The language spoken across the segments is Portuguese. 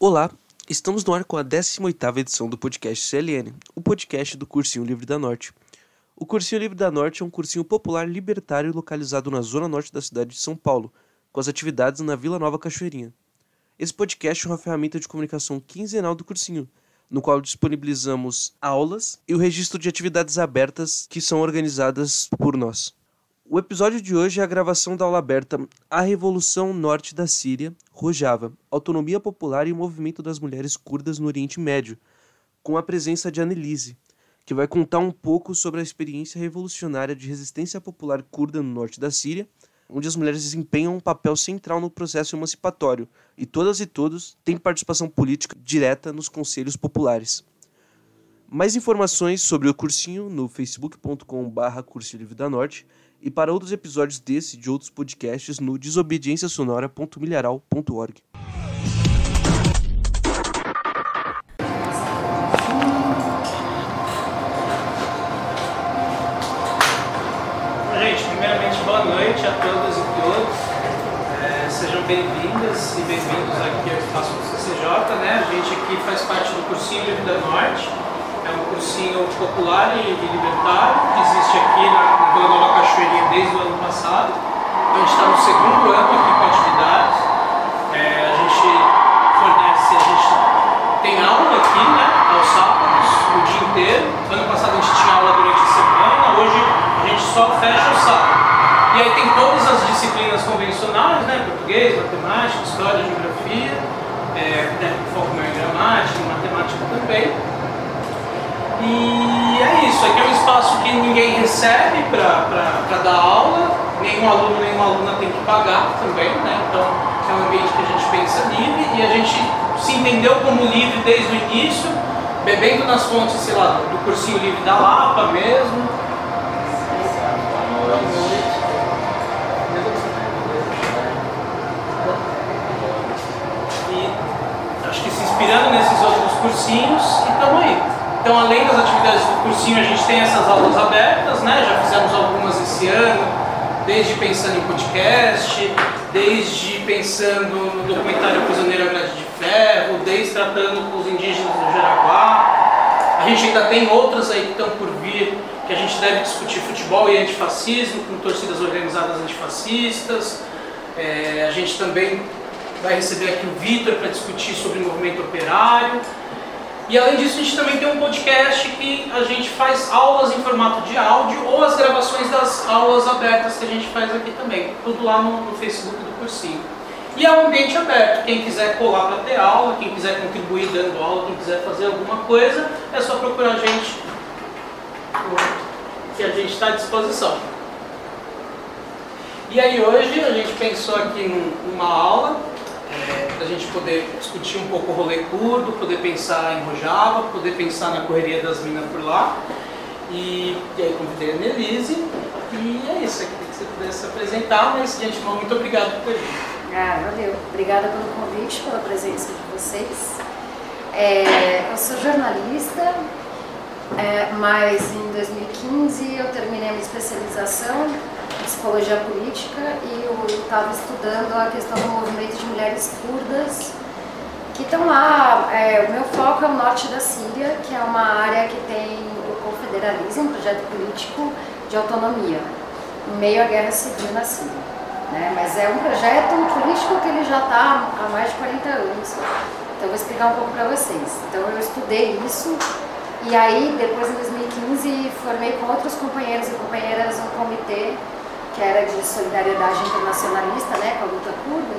Olá, estamos no ar com a 18ª edição do podcast CLN, o podcast do Cursinho Livre da Norte. O Cursinho Livre da Norte é um cursinho popular libertário localizado na zona norte da cidade de São Paulo, com as atividades na Vila Nova Cachoeirinha. Esse podcast é uma ferramenta de comunicação quinzenal do cursinho, no qual disponibilizamos aulas e o registro de atividades abertas que são organizadas por nós. O episódio de hoje é a gravação da aula aberta A Revolução Norte da Síria, Rojava, Autonomia Popular e o Movimento das Mulheres Curdas no Oriente Médio, com a presença de Annelise, que vai contar um pouco sobre a experiência revolucionária de resistência popular curda no norte da Síria, onde as mulheres desempenham um papel central no processo emancipatório, e todas e todos têm participação política direta nos conselhos populares. Mais informações sobre o cursinho no facebook.com/Cursinho Livre da Norte e para outros episódios desse e de outros podcasts no desobediênciasonora.milharal.org. Gente, primeiramente, boa noite a todas e todos. Sejam bem-vindas e bem-vindos aqui ao Espaço do CCJ, né? A gente aqui faz parte do Cursinho Livre da Norte. É um cursinho popular e libertário que existe aqui na Vila Nova Cachoeirinha desde o ano passado. A gente está no segundo ano aqui com atividades. A gente tem aula aqui, né, aos sábados, o dia inteiro. Ano passado a gente tinha aula durante a semana, hoje a gente só fecha o sábado. E aí tem todas as disciplinas convencionais, né, português, matemática, história, geografia, foco maior em gramática, matemática também. E é isso, aqui é um espaço que ninguém recebe para dar aula, nenhum aluno, nenhuma aluna tem que pagar também, né? Então é um ambiente que a gente pensa livre e a gente se entendeu como livre desde o início, bebendo nas fontes, sei lá, do Cursinho Livre da Lapa mesmo. Boa noite. E acho que se inspirando nesses outros cursinhos, e estamos aí. Então, além das atividades do cursinho, a gente tem essas aulas abertas, né? Já fizemos algumas esse ano, desde pensando em podcast, desde pensando no documentário Prisioneiro à Grade de Ferro, desde tratando com os indígenas do Jaraguá. A gente ainda tem outras aí que estão por vir, que a gente deve discutir futebol e antifascismo, com torcidas organizadas antifascistas. A gente também vai receber aqui o Vitor para discutir sobre o movimento operário. E além disso, a gente também tem um podcast que a gente faz aulas em formato de áudio ou as gravações das aulas abertas que a gente faz aqui também. Tudo lá no Facebook do cursinho. E é um ambiente aberto. Quem quiser colar para ter aula, quem quiser contribuir dando aula, quem quiser fazer alguma coisa, é só procurar a gente, que a gente está à disposição. E aí hoje a gente pensou aqui numa aula, para a gente poder discutir um pouco o rolê curdo, poder pensar em Rojava, poder pensar na correria das minas por lá. E aí convidei a Annelise, e é isso, eu queria que você pudesse se apresentar, mas de antemão, muito obrigado por ter vindo. Valeu. Obrigada pelo convite, pela presença de vocês. Eu sou jornalista, mas em 2015 eu terminei a minha especialização em psicologia política e eu estava estudando a questão do movimento de mulheres curdas que estão lá. O meu foco é o norte da Síria, que é uma área que tem o confederalismo, um projeto político de autonomia, em meio à guerra civil na Síria. Mas é um projeto político que ele já está há mais de 40 anos. Então eu vou explicar um pouco para vocês. Então eu estudei isso e aí depois em 2015 formei com outros companheiros e companheiras um comitê que era de solidariedade internacionalista, com a luta curda,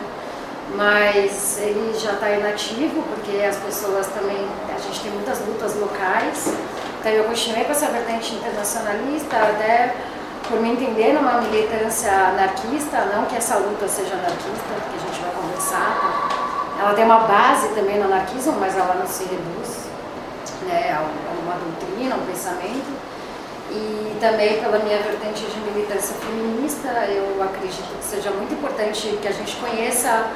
mas ele já está inativo porque as pessoas também, a gente tem muitas lutas locais, então eu continuei com essa vertente internacionalista, até por me entender numa militância anarquista, não que essa luta seja anarquista, que a gente vai conversar, ela tem uma base também no anarquismo, mas ela não se reduz a uma doutrina, a um pensamento. E também pela minha vertente de militância feminista, eu acredito que seja muito importante que a gente conheça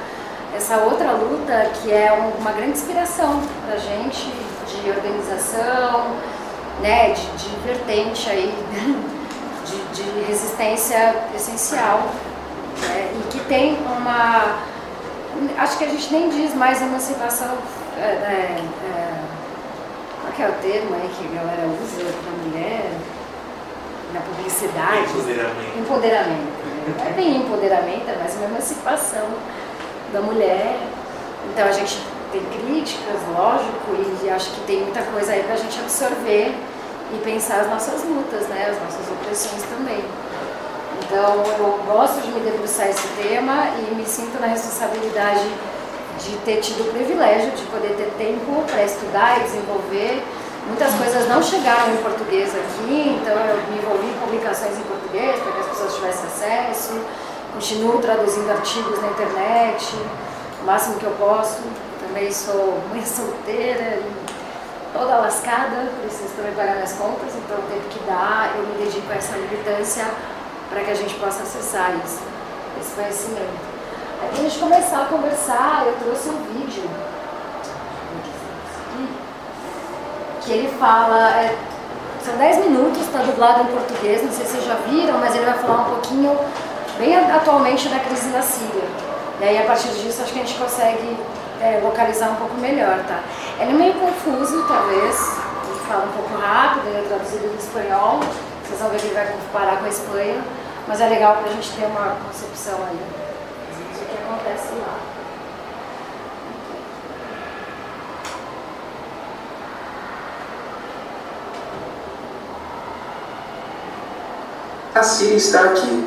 essa outra luta, que é uma grande inspiração para a gente, de organização, de vertente aí, de resistência essencial, e que tem acho que a gente nem diz mais emancipação, qual que é o termo aí que a galera usa para mulher, na publicidade? Empoderamento. Não é bem empoderamento, é mais uma emancipação da mulher. Então a gente tem críticas, lógico, e acho que tem muita coisa aí para a gente absorver e pensar as nossas lutas, né, as nossas opressões também. Então eu gosto de me debruçar esse tema e me sinto na responsabilidade de ter tido o privilégio de poder ter tempo para estudar e desenvolver. Muitas coisas não chegaram em português aqui, então eu me envolvi em publicações em português para que as pessoas tivessem acesso. Continuo traduzindo artigos na internet, o máximo que eu posso. Também sou mãe solteira e toda lascada, preciso também pagar minhas contas, então o tempo que dá, eu me dedico a essa militância para que a gente possa acessar isso, esse conhecimento. Aí, para a gente começar a conversar, eu trouxe um vídeo que ele fala, são 10 minutos, está dublado em português, não sei se vocês já viram, mas ele vai falar um pouquinho, bem atualmente, da crise na Síria. E aí, a partir disso, acho que a gente consegue localizar um pouco melhor, tá? Ele é meio confuso, talvez, ele fala um pouco rápido, ele é traduzido do espanhol, vocês vão ver que ele vai comparar com a Espanha, mas é legal para a gente ter uma concepção aí do que acontece lá. A Síria está aqui,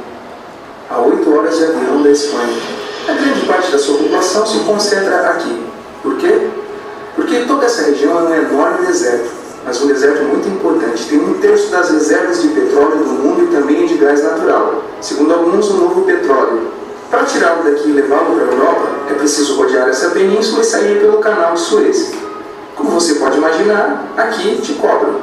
a 8 horas de avião da Espanha. A grande parte da sua população se concentra aqui. Por quê? Porque toda essa região é um enorme deserto, mas um deserto muito importante. Tem 1/3 das reservas de petróleo do mundo e também de gás natural. Segundo alguns, o novo petróleo. Para tirá-lo daqui e levá-lo para a Europa, é preciso rodear essa península e sair pelo canal de Suez. Como você pode imaginar, aqui te cobram.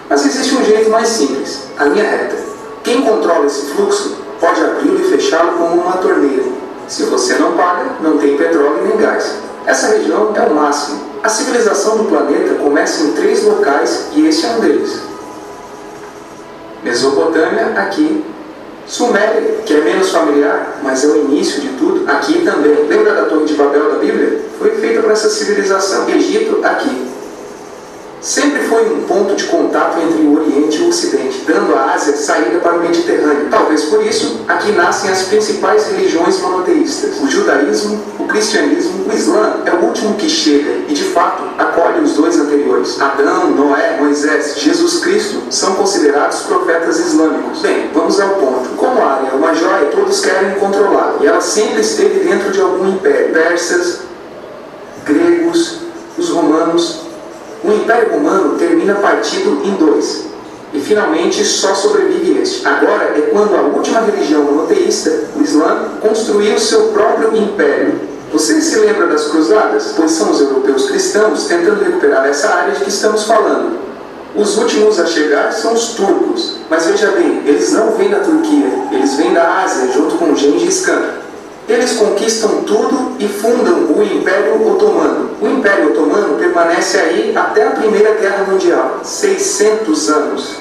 Mas existe um jeito mais simples, a linha reta. Quem controla esse fluxo pode abri-lo e fechá-lo como uma torneira. Se você não paga, não tem petróleo nem gás. Essa região é o máximo. A civilização do planeta começa em 3 locais e este é um deles. Mesopotâmia, aqui. Suméria, que é menos familiar, mas é o início de tudo, aqui também. Lembra da Torre de Babel da Bíblia? Foi feita para essa civilização. Egito, aqui. Sempre foi um ponto de contato entre o Oriente e o Ocidente, dando à Ásia saída para o Mediterrâneo. Talvez por isso, aqui nascem as principais religiões monoteístas. O judaísmo, o cristianismo, o Islã é o último que chega e, de fato, acolhe os 2 anteriores. Adão, Noé, Moisés, Jesus Cristo são considerados profetas islâmicos. Bem, vamos ao ponto. Como a área é uma joia, todos querem controlá-la, e ela sempre esteve dentro de algum império. Persas, gregos, os romanos. O Império Romano termina partido em 2. E finalmente só sobrevive este. Agora é quando a última religião monoteísta, o Islã, construiu seu próprio império. Você se lembra das cruzadas? Pois são os europeus cristãos tentando recuperar essa área de que estamos falando. Os últimos a chegar são os turcos. Mas veja bem, eles não vêm da Turquia, eles vêm da Ásia junto com Gengis Khan. Eles conquistam tudo e fundam o Império Otomano. O Império Otomano permanece aí até a Primeira Guerra Mundial, 600 anos.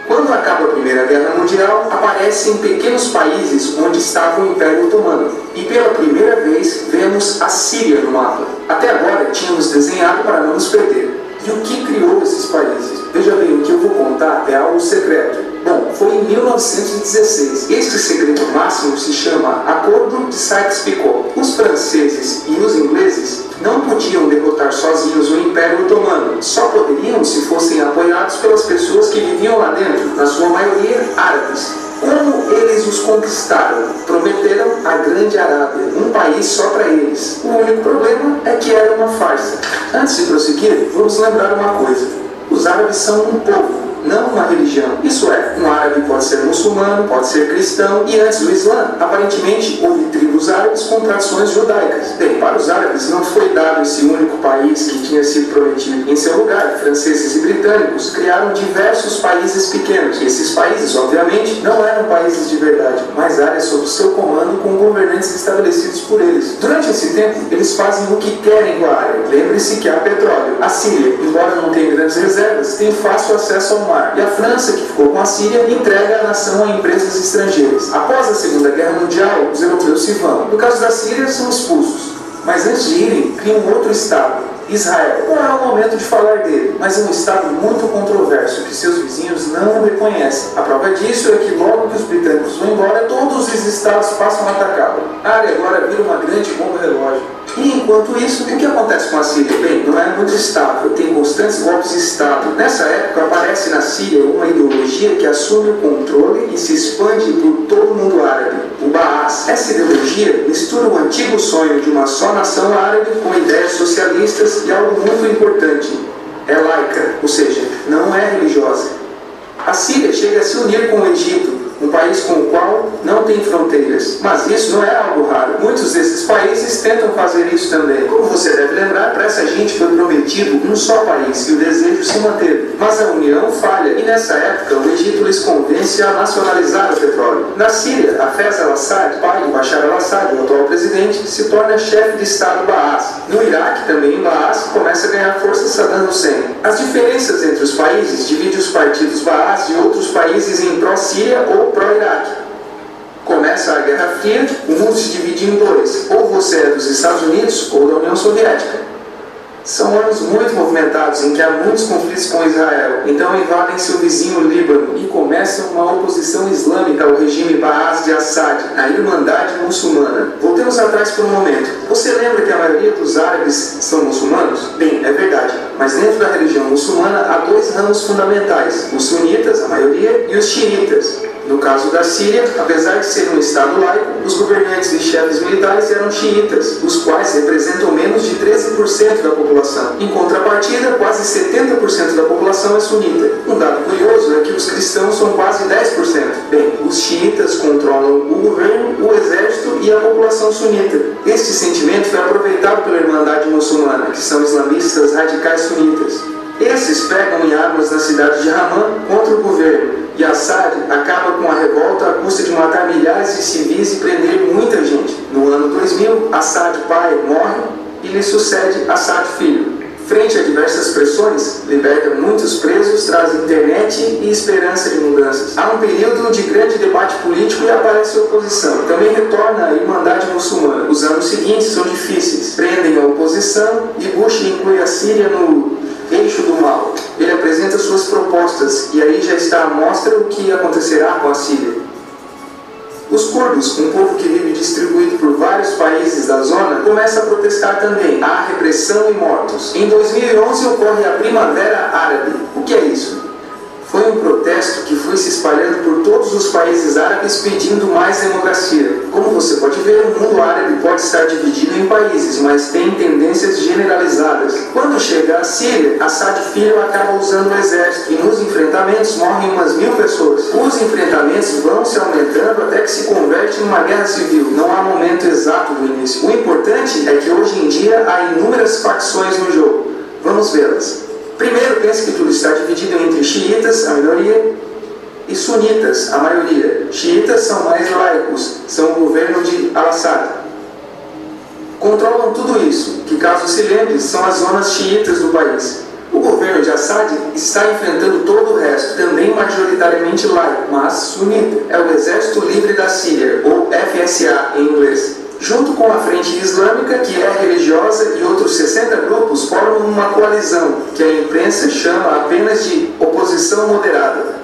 Quando acaba a Primeira Guerra Mundial, aparecem pequenos países onde estava o Império Otomano. E pela primeira vez vemos a Síria no mapa. Até agora tínhamos desenhado para não nos perder. E o que criou esses países? Veja bem, o que eu vou contar é algo secreto. Bom, foi em 1916. Este segredo máximo se chama Acordo de Sykes-Picot. Os franceses e os ingleses não podiam derrotar sozinhos o Império Otomano. Só poderiam se fossem apoiados pelas pessoas que viviam lá dentro, na sua maioria árabes. Como eles os conquistaram? Prometeram a Grande Arábia, um país só para eles. O único problema é que era uma farsa. Antes de prosseguir, vamos lembrar uma coisa. Os árabes são um povo, não uma religião. Isso é, um árabe pode ser muçulmano, pode ser cristão, e antes do Islã, aparentemente, houve tribos árabes com tradições judaicas. Bem, para os árabes não foi dado esse único país que tinha sido prometido. Em seu lugar, franceses e britânicos criaram diversos países pequenos. E esses países, obviamente, não eram países de verdade, mas áreas sob seu comando com governantes estabelecidos por eles. Durante esse tempo, eles fazem o que querem com a área. Lembre-se que há petróleo. A Síria, embora não tenha grandes reservas, tem fácil acesso ao mar. mar. E a França, que ficou com a Síria, entrega a nação a empresas estrangeiras. Após a Segunda Guerra Mundial, os europeus se vão. No caso da Síria, são expulsos. Mas antes de irem, criam um outro Estado, Israel. Não é o momento de falar dele, mas é um Estado muito controverso, que seus vizinhos não o reconhecem. A prova disso é que logo que os britânicos vão embora, todos os estados passam a atacá-lo. A área agora vira uma grande bomba relógio. E enquanto isso, o que acontece com a Síria? Bem, não é muito estável, tem constantes golpes de Estado. Nessa época aparece na Síria uma ideologia que assume o controle e se expande por todo o mundo árabe, o Baás. Essa ideologia mistura o antigo sonho de uma só nação árabe com ideias socialistas e algo muito importante, é laica, ou seja, não é religiosa. A Síria chega a se unir com o Egito, um país com o qual não tem fronteiras. Mas isso não é algo raro. Muitos desses países tentam fazer isso também. Como você deve lembrar, para essa gente foi prometido um só país e o desejo se manteve. Mas a união falha e nessa época o Egito lhes convence a nacionalizar o petróleo. Na Síria, Hafez al-Assad, pai de Bashar al-Assad, o atual presidente, se torna chefe de Estado Baás. No Iraque, também em Baás, começa a ganhar força Saddam Hussein. As diferenças entre os países dividem os partidos Baás de outros países em pró-Síria ou pró-Iraque. Começa a Guerra Fria, o mundo se divide em dois. Ou você é dos Estados Unidos ou da União Soviética. São anos muito movimentados em que há muitos conflitos com Israel. Então invadem seu vizinho Líbano e começam uma oposição islâmica ao regime Baás de Assad, a Irmandade Muçulmana. Voltemos atrás por um momento. Você lembra que a maioria dos árabes são muçulmanos? Bem, é verdade. Mas dentro da religião muçulmana há dois ramos fundamentais, os sunitas, a maioria, e os xiitas. No caso da Síria, apesar de ser um estado laico, os governantes e chefes militares eram xiitas, os quais representam menos de 13% da população. Em contrapartida, quase 70% da população é sunita. Um dado curioso é que os cristãos são quase 10%. Bem, os xiitas controlam o governo, o exército e a população sunita. Este sentimento foi aproveitado pela Irmandade Muçulmana, que são islamistas radicais sunitas. Esses pegam em armas na cidade de Ramã contra o governo, e Assad acaba com a revolta à custa de matar milhares de civis e prender muita gente. No ano 2000, Assad pai morre e lhe sucede Assad filho. Frente a diversas pressões, liberta muitos presos, traz internet e esperança de mudanças. Há um período de grande debate político e aparece a oposição. Também retorna a Irmandade Muçulmana. Os anos seguintes são difíceis. Prendem a oposição e Bush inclui a Síria no eixo do mal. Ele apresenta suas propostas e aí já está à mostra o que acontecerá com a Síria. Os curdos, um povo que vive distribuído por vários países da zona, começa a protestar também. Há repressão e mortos. Em 2011 ocorre a Primavera Árabe. O que é isso? Foi um protesto que foi se espalhando por todos os países árabes pedindo mais democracia. Como você pode ver, o mundo árabe pode estar dividido em países, mas tem tendências generalizadas. Quando chega a Síria, Assad filho acaba usando o exército e nos enfrentamentos morrem umas 1000 pessoas. Os enfrentamentos vão se aumentando até que se converte em uma guerra civil. Não há momento exato do início. O importante é que hoje em dia há inúmeras facções no jogo. Vamos vê-las. Primeiro, pense que tudo está dividido entre xiitas, a minoria, e sunitas, a maioria. Xiitas são mais laicos, são o governo de Al-Assad. Controlam tudo isso, que caso se lembre, são as zonas xiitas do país. O governo de Assad está enfrentando todo o resto, também majoritariamente laico, mas sunita. É o Exército Livre da Síria, ou FSA em inglês. Junto com a Frente Islâmica, que é religiosa, e outros 60 grupos formam uma coalizão, que a imprensa chama apenas de oposição moderada.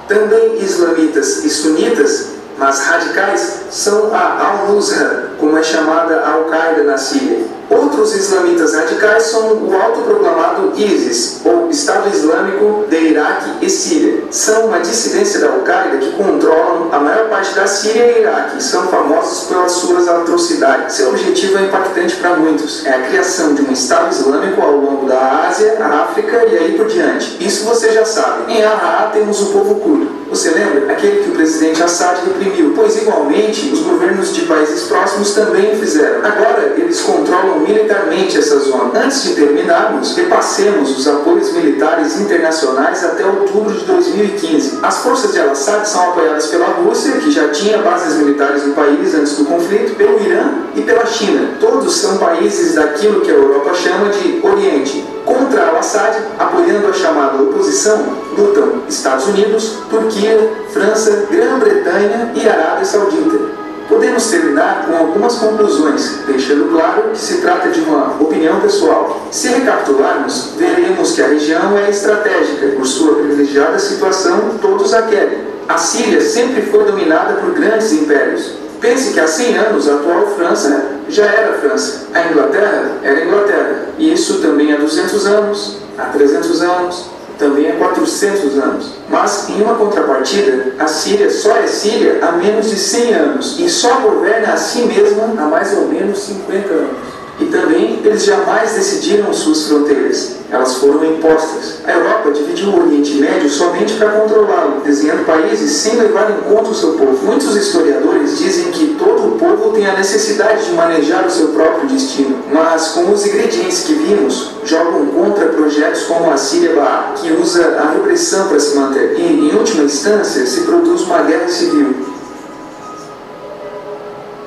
Também islamitas e sunitas, mas radicais, são a Al-Nusra, como é chamada a Al-Qaeda na Síria. Outros islamitas radicais são o autoproclamado ISIS, ou Estado Islâmico de Iraque e Síria. São uma dissidência da Al-Qaeda que controlam a maior parte da Síria e Iraque e são famosos pelas suas atrocidades. Seu objetivo é impactante para muitos. É a criação de um Estado Islâmico ao longo da Ásia, a África e aí por diante. Isso você já sabe. Em Al-Ha'a temos o povo curdo. Você lembra? Aquele que o presidente Assad reprimiu. Pois igualmente, os governos de países próximos também o fizeram. Agora, eles controlam militarmente essa zona. Antes de terminarmos, repassemos os apoios militares internacionais até outubro de 2015. As forças de Al-Assad são apoiadas pela Rússia, que já tinha bases militares no país antes do conflito, pelo Irã e pela China. Todos são países daquilo que a Europa chama de Oriente. Com Contra Al-Assad, apoiando a chamada oposição, lutam Estados Unidos, Turquia, França, Grã-Bretanha e Arábia Saudita. Podemos terminar com algumas conclusões, deixando claro que se trata de uma opinião pessoal. Se recapitularmos, veremos que a região é estratégica, por sua privilegiada situação, todos a querem. A Síria sempre foi dominada por grandes impérios. Pense que há 100 anos a atual França já era França. A Inglaterra era Inglaterra. E isso também há 200 anos, há 300 anos, também há 400 anos. Mas, em uma contrapartida, a Síria só é Síria há menos de 100 anos e só governa a si mesma há mais ou menos 50 anos. E também, eles jamais decidiram suas fronteiras. Elas foram impostas. A Europa dividiu o Oriente Médio somente para controlá-lo, desenhando países sem levar em conta o seu povo. Muitos historiadores dizem que todo o povo tem a necessidade de manejar o seu próprio destino, mas com os ingredientes que vimos, jogam contra projetos como a Síria Baá, que usa a repressão para se manter. E, em última instância, se produz uma guerra civil.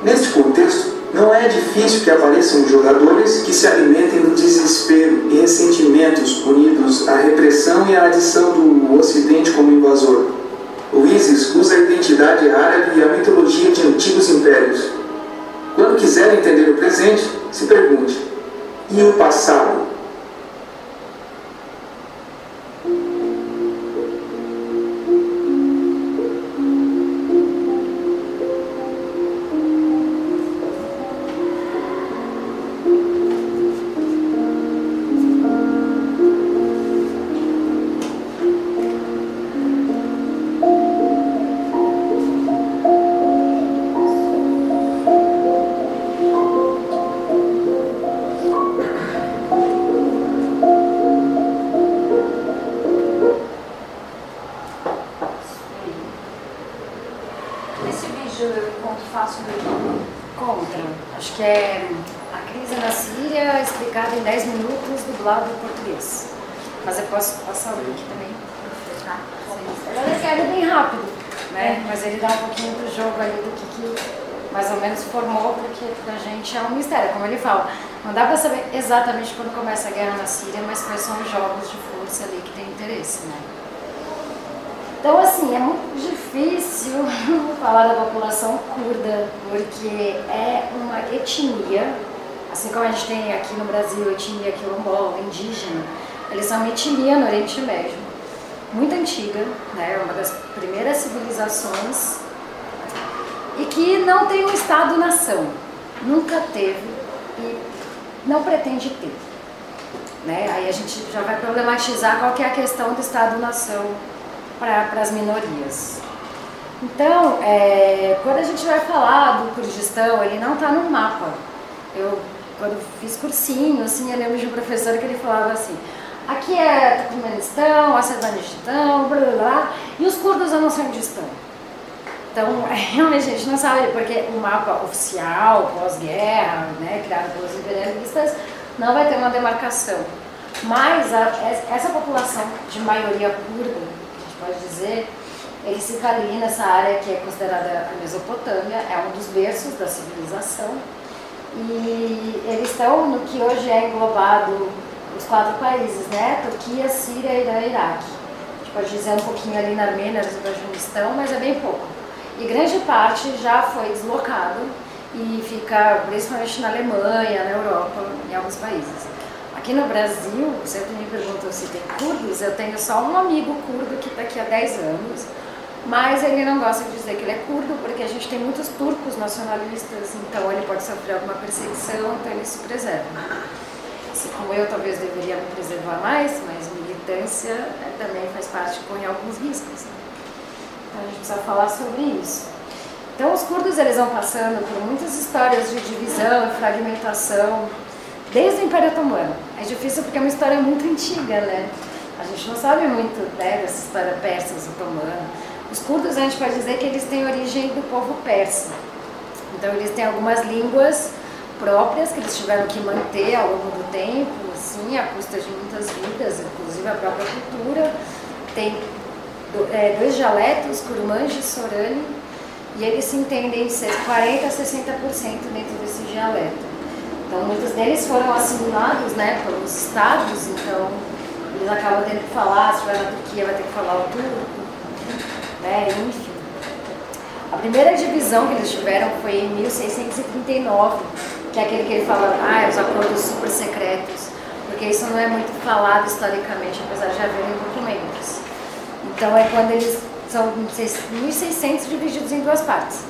Neste contexto, não é difícil que apareçam jogadores que se alimentem do desespero e ressentimentos unidos à repressão e à adição do Ocidente como invasor. O ISIS usa a identidade árabe e a mitologia de antigos impérios. Quando quiser entender o presente, se pergunte: e o passado? Contra. Acho que é a crise na Síria explicada em 10 minutos, dublado em português. Mas eu posso passar o link também. Tá? Ele escreve bem rápido, né? Mas ele dá um pouquinho do jogo ali do que mais ou menos formou, porque pra gente é um mistério, como ele fala. Não dá pra saber exatamente quando começa a guerra na Síria, mas quais são os jogos de força ali que tem interesse, né? Então, assim, é muito difícil falar da população curda, porque é uma etnia, assim como a gente tem aqui no Brasil etnia quilombola, indígena, eles são uma etnia no Oriente Médio, muito antiga, né, uma das primeiras civilizações, e que não tem um Estado-nação, nunca teve e não pretende ter. Né? Aí a gente já vai problematizar qual que é a questão do Estado-nação para as minorias. Então, quando a gente vai falar do Kurdistão, ele não está no mapa. Eu, quando fiz cursinho, assim, eu lembro de um professor que ele falava assim: aqui é Turkmenistão, Azerbaijão, blá blá blá, e os curdos eu não sei onde estão. Então, realmente a gente não sabe, porque o mapa oficial, pós-guerra, né, criado pelos imperialistas, não vai ter uma demarcação. Mas essa população de maioria curda, pode dizer, eles ficam ali nessa área que é considerada a Mesopotâmia, é um dos berços da civilização, e eles estão no que hoje é englobado os 4 países, né? Turquia, Síria, Irã e Iraque. A gente pode dizer um pouquinho ali na Armênia, no Azerbaijão, mas é bem pouco. E grande parte já foi deslocado e fica principalmente na Alemanha, na Europa, em alguns países. Aqui no Brasil, sempre me perguntam se tem curdos, eu tenho só um amigo curdo que está aqui há 10 anos, mas ele não gosta de dizer que ele é curdo, porque a gente tem muitos turcos nacionalistas, então ele pode sofrer alguma perseguição, então ele se preserva. Assim como eu talvez deveria me preservar mais, mas militância também faz parte, põe alguns riscos. Então a gente precisa falar sobre isso. Então os curdos eles vão passando por muitas histórias de divisão e fragmentação, desde o Império Otomano. É difícil porque é uma história muito antiga, né? A gente não sabe muito, né, dessa história persa, otomana. Os curdos, a gente pode dizer que eles têm origem do povo persa. Então eles têm algumas línguas próprias que eles tiveram que manter ao longo do tempo, assim, à custa de muitas vidas, inclusive a própria cultura. Tem 2 dialetos, Kurmanji e Sorani, e eles se entendem ser 40% a 60% dentro desse dialeto. Então muitos deles foram assimilados, né, pelos estados, então eles acabam tendo que falar, se estiver na Turquia vai ter que falar o turco, né, enfim. A primeira divisão que eles tiveram foi em 1639, que é aquele que ele fala, os acordos super secretos, porque isso não é muito falado historicamente, apesar de haverem documentos. Então é quando eles são 1600 divididos em duas partes.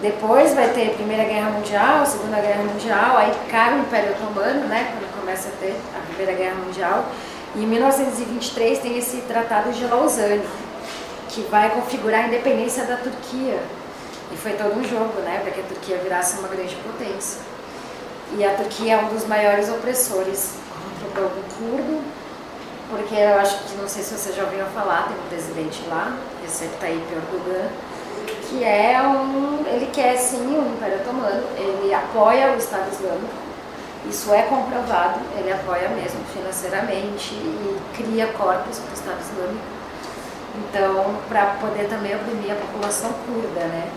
Depois vai ter a Primeira Guerra Mundial, a Segunda Guerra Mundial, aí cai o Império Otomano, né, quando começa a ter a Primeira Guerra Mundial. E em 1923 tem esse Tratado de Lausanne, que vai configurar a independência da Turquia. E foi todo um jogo, né, para que a Turquia virasse uma grande potência. E a Turquia é um dos maiores opressores contra o povo curdo, porque eu acho que, não sei se você já ouviu falar, tem um presidente lá, Recep Tayyip Erdogan, que ele quer sim o Império Otomano, ele apoia o Estado Islâmico, isso é comprovado, ele apoia mesmo financeiramente e cria corpos para o Estado Islâmico, então, para poder também oprimir a população curda, né?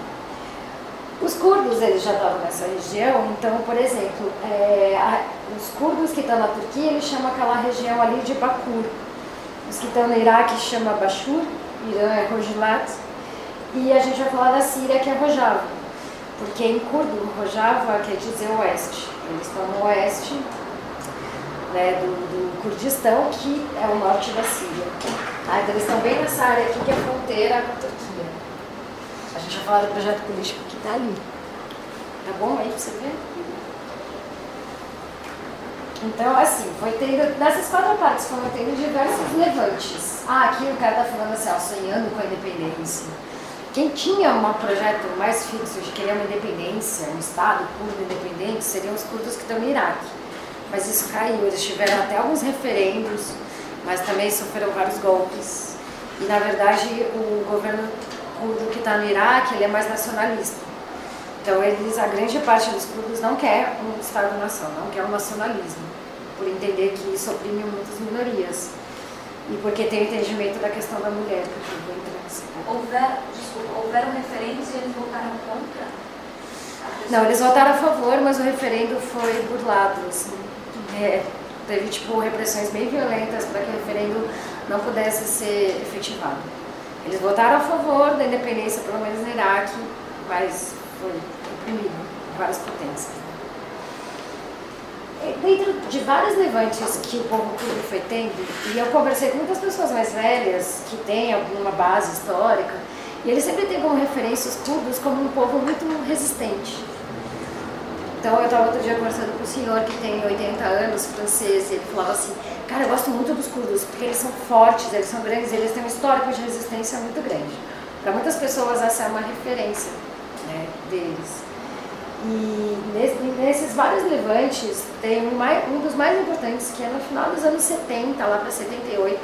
Os curdos, eles já estavam nessa região, então, por exemplo, os curdos que estão na Turquia, eles chamam aquela região ali de Bakur. Os que estão no Iraque chamam Bashur, Irã é Rojilat, e a gente vai falar da Síria, que é Rojava, porque em curdo, Rojava quer dizer oeste. Eles estão no oeste, né, do Kurdistão, que é o norte da Síria. Então eles estão bem nessa área aqui, que é a fronteira com a Turquia. A gente vai falar do projeto político que está ali. Tá bom aí pra você ver? Então, assim, nessas quatro partes foram tendo diversos levantes. Aqui o cara tá falando assim, sonhando com a independência. Quem tinha um projeto mais fixo de querer uma independência, um Estado curdo independente, seriam os curdos que estão no Iraque. Mas isso caiu, eles tiveram até alguns referendos, mas também sofreram vários golpes. E, na verdade, o governo curdo que está no Iraque, ele é mais nacionalista. Então, a grande parte dos curdos não quer um Estado-nação, não quer um nacionalismo, por entender que isso oprime muitas minorias. E porque tem o entendimento da questão da mulher, que eu vou entrar nesse ponto. Houveram referendos e eles votaram contra? Não, eles votaram a favor, mas o referendo foi burlado, assim. Teve, repressões bem violentas para que o referendo não pudesse ser efetivado. Eles votaram a favor da independência, pelo menos no Iraque, mas foi oprimido por várias potências. Dentro de vários levantes que o povo curdo foi tendo, e eu conversei com muitas pessoas mais velhas que têm alguma base histórica, e eles sempre têm como referência os curdos como um povo muito resistente. Então eu estava outro dia conversando com um senhor que tem 80 anos, francês, e ele falava assim, cara, eu gosto muito dos curdos, porque eles são fortes, eles são grandes, eles têm um histórico de resistência muito grande. Para muitas pessoas essa é uma referência, né, deles. E nesses vários levantes, tem um dos mais importantes, que é no final dos anos 70, lá para 78,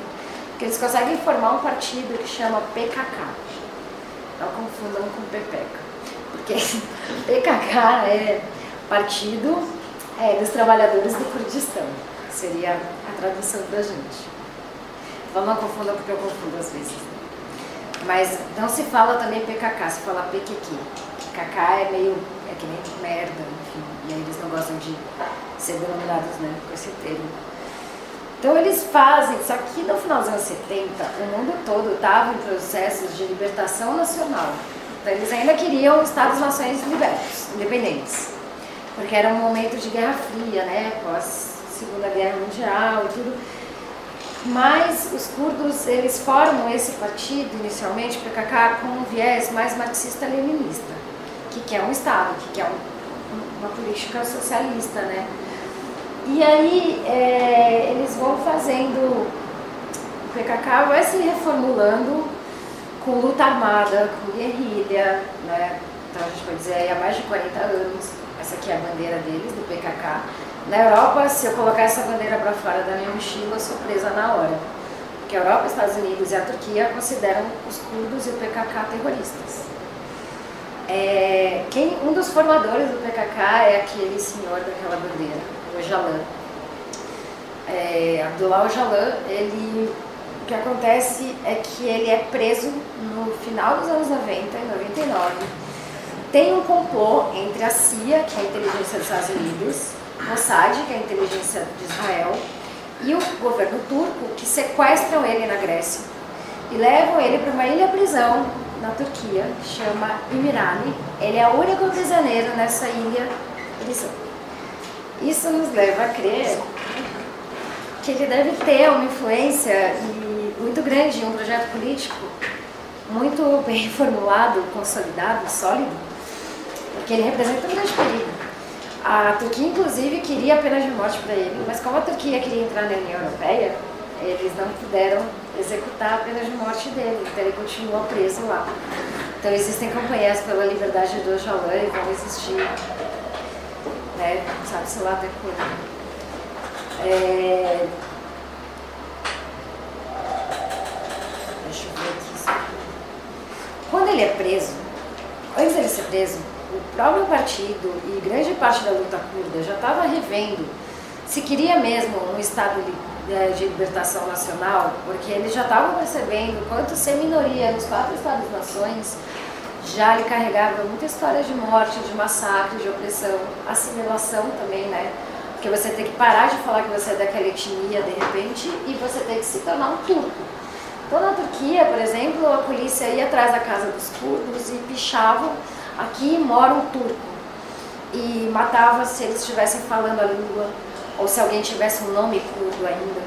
que eles conseguem formar um partido que chama PKK. Não confundam com PPK, porque PKK é Partido dos Trabalhadores do Kurdistão, seria a tradução da gente. Então não confundam, porque eu confundo às vezes. Mas não se fala também PKK, se fala PQQ. PKK é meio, que nem merda, enfim, e aí eles não gostam de ser denominados, né, com esse termo. Então eles fazem, só que no final dos anos 70, o mundo todo estava em processos de libertação nacional. Então eles ainda queriam Estados-nações libertos, independentes. Porque era um momento de Guerra Fria, né, pós Segunda Guerra Mundial e tudo. Mas os curdos, eles formam esse partido, inicialmente, PKK, com um viés mais marxista-leninista, que quer um Estado, que quer uma política socialista, né. E aí eles vão fazendo, o PKK vai se reformulando com luta armada, com guerrilha, né, então a gente pode dizer aí há mais de 40 anos. Essa aqui é a bandeira deles, do PKK. Na Europa, se eu colocar essa bandeira para fora da minha mochila, eu sou presa na hora. Porque a Europa, os Estados Unidos e a Turquia consideram os curdos e o PKK terroristas. Um dos formadores do PKK é aquele senhor daquela bandeira, o Öcalan. Abdullah Öcalan, o que acontece é que ele é preso no final dos anos 90, em 99. Tem um complô entre a CIA, que é a inteligência dos Estados Unidos, Mossad, que é a inteligência de Israel, e o governo turco, que sequestram ele na Grécia e levam ele para uma ilha-prisão na Turquia, que chama İmirali. Ele é o único prisioneiro nessa ilha-prisão. Isso nos leva a crer que ele deve ter uma influência muito grande em um projeto político muito bem formulado, consolidado, sólido, porque ele representa um grande perigo. A Turquia, inclusive, queria a pena de morte para ele, mas como a Turquia queria entrar na União Europeia, eles não puderam executar a pena de morte dele, então ele continua preso lá. Então existem campanhas pela liberdade do Öcalan e vão existir, né, sabe-se lá até quando. Deixa eu ver aqui. Quando ele é preso, antes dele ser preso, o próprio partido e grande parte da luta curda já estava revendo se queria mesmo um estado de libertação nacional, porque eles já estavam percebendo quanto ser minoria nos 4 Estados-nações já lhe carregava muita história de morte, de massacre, de opressão, assimilação também, né? Porque você tem que parar de falar que você é daquela etnia de repente e você tem que se tornar um turco. Então na Turquia, por exemplo, a polícia ia atrás da casa dos curdos e pichavam: aqui mora um turco, e matava se eles estivessem falando a língua ou se alguém tivesse um nome curdo ainda.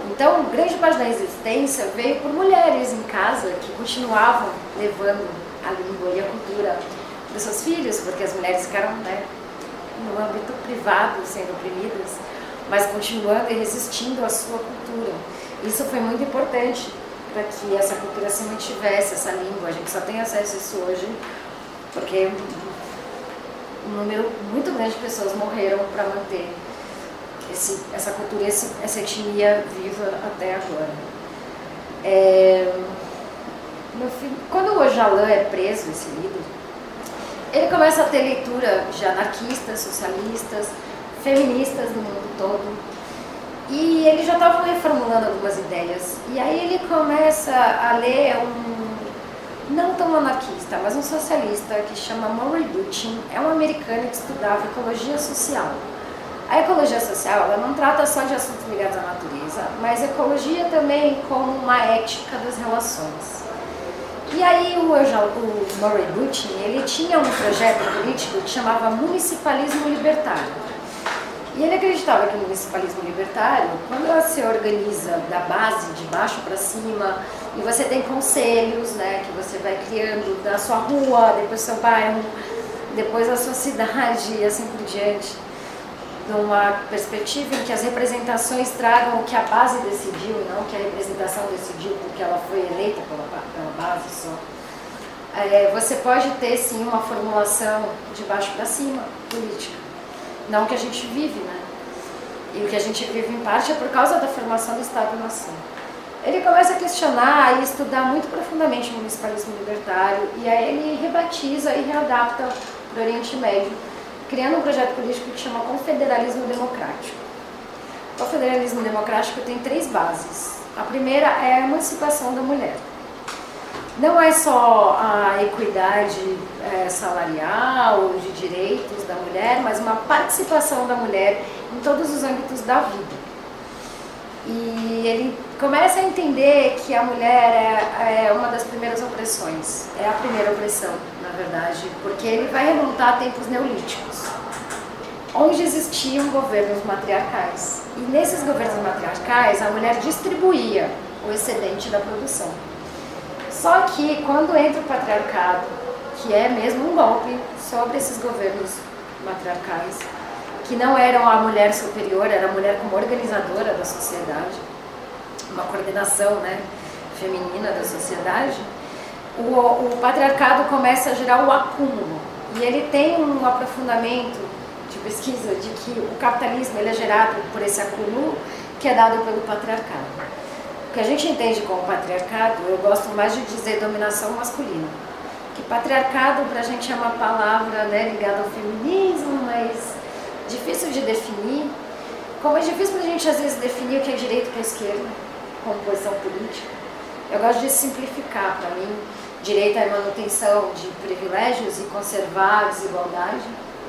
Então, grande parte da resistência veio por mulheres em casa que continuavam levando a língua e a cultura dos seus filhos, porque as mulheres ficaram, né, no âmbito privado, sendo oprimidas, mas continuando e resistindo à sua cultura. Isso foi muito importante para que essa cultura se mantivesse, essa língua. A gente só tem acesso a isso hoje porque um número muito grande de pessoas morreram para manter essa cultura, essa etnia viva até agora. Quando o Öcalan é preso, esse líder, ele começa a ter leitura de anarquistas, socialistas, feministas do mundo todo, e eles já estavam reformulando algumas ideias. E aí ele começa a ler não tão anarquista, mas um socialista que chama Murray Bookchin. É um americano que estudava ecologia social. A ecologia social, ela não trata só de assuntos ligados à natureza, mas ecologia também como uma ética das relações. E aí o Murray Bookchin, ele tinha um projeto político que chamava Municipalismo Libertário. E ele acreditava que o municipalismo libertário, quando ela se organiza da base, de baixo para cima, e você tem conselhos, né, que você vai criando da sua rua, depois do seu bairro, depois da sua cidade e assim por diante, numa perspectiva em que as representações tragam o que a base decidiu, e não o que a representação decidiu, porque ela foi eleita pela base só. Você pode ter, sim, uma formulação de baixo para cima, política. Não o que a gente vive, né? E o que a gente vive, em parte, é por causa da formação do Estado-nação. Ele começa a questionar e estudar muito profundamente o municipalismo libertário, e aí ele rebatiza e readapta para o Oriente Médio, criando um projeto político que chama Confederalismo Democrático. O Confederalismo Democrático tem 3 bases. A primeira é a emancipação da mulher. Não é só a equidade salarial, de direitos da mulher, mas uma participação da mulher em todos os âmbitos da vida. E ele começa a entender que a mulher é uma das primeiras opressões, é a primeira opressão, na verdade, porque ele vai remontar a tempos neolíticos, onde existiam governos matriarcais. E nesses governos matriarcais, a mulher distribuía o excedente da produção. Só que quando entra o patriarcado, que é mesmo um golpe sobre esses governos matriarcais, que não eram a mulher superior, era a mulher como organizadora da sociedade, uma coordenação, né, feminina da sociedade, o patriarcado começa a gerar o acúmulo. E ele tem um aprofundamento de pesquisa de que o capitalismo ele é gerado por esse acúmulo que é dado pelo patriarcado. O que a gente entende como patriarcado, eu gosto mais de dizer dominação masculina. Que patriarcado pra gente é uma palavra, né, ligada ao feminismo, mas difícil de definir. Como é difícil pra gente às vezes definir o que é direito e o que é esquerda, como posição política. Eu gosto de simplificar. Para mim, direito é a manutenção de privilégios e conservar a desigualdade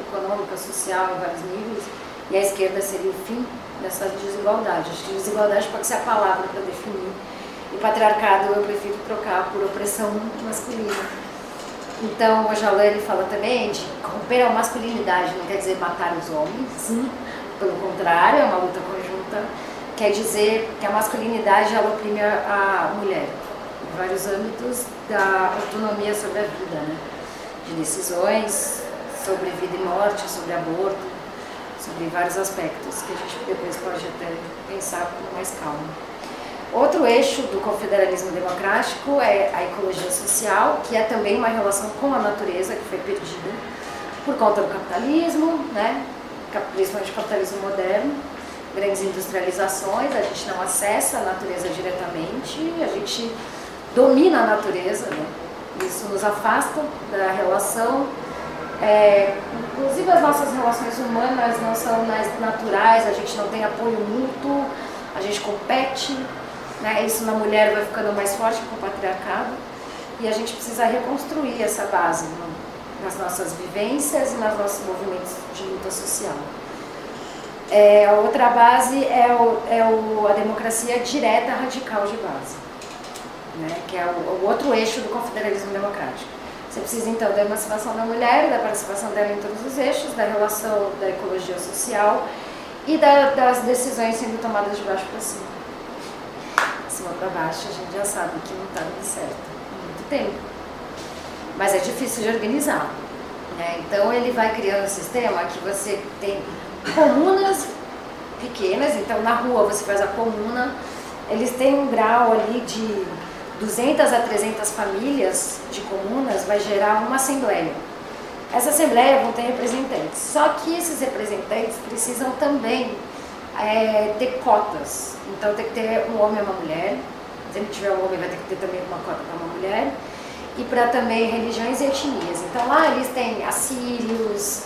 econômica, social em vários níveis. e a esquerda seria o fim dessa desigualdade. Acho que desigualdade pode ser a palavra para definir. E patriarcado eu prefiro trocar por opressão masculina. Então, o Ojala fala também de romper a masculinidade, não quer dizer matar os homens, pelo contrário, é uma luta conjunta, quer dizer que a masculinidade ela oprime a mulher em vários âmbitos da autonomia sobre a vida, né? De decisões sobre vida e morte, sobre aborto, sobre vários aspectos que a gente depois pode até pensar com mais calma. Outro eixo do confederalismo democrático é a ecologia social, que é também uma relação com a natureza que foi perdida por conta do capitalismo, né? Principalmente o capitalismo moderno, grandes industrializações, a gente não acessa a natureza diretamente, a gente domina a natureza, né? Isso nos afasta da relação, inclusive as nossas relações humanas não são mais naturais, a gente não tem apoio mútuo, a gente compete, né? Isso na mulher vai ficando mais forte com o patriarcado e a gente precisa reconstruir essa base nas nossas vivências e nos nossos movimentos de luta social. A outra base é a democracia direta radical de base, né? Que é o outro eixo do confederalismo democrático. Você precisa então da emancipação da mulher, da participação dela em todos os eixos, da relação da ecologia social e das decisões sendo tomadas de baixo para cima. De cima para baixo a gente já sabe que não está dando certo há muito tempo. Mas é difícil de organizar, né? Então ele vai criando um sistema que você tem comunas pequenas, então na rua você faz a comuna, eles têm um grau ali de 200 a 300 famílias de comunas, vai gerar uma assembleia. Essa assembleia vão ter representantes, só que esses representantes precisam também ter cotas, então tem que ter um homem e uma mulher, se ele tiver um homem vai ter que ter também uma cota para uma mulher, e para também religiões e etnias. Então lá eles têm assírios,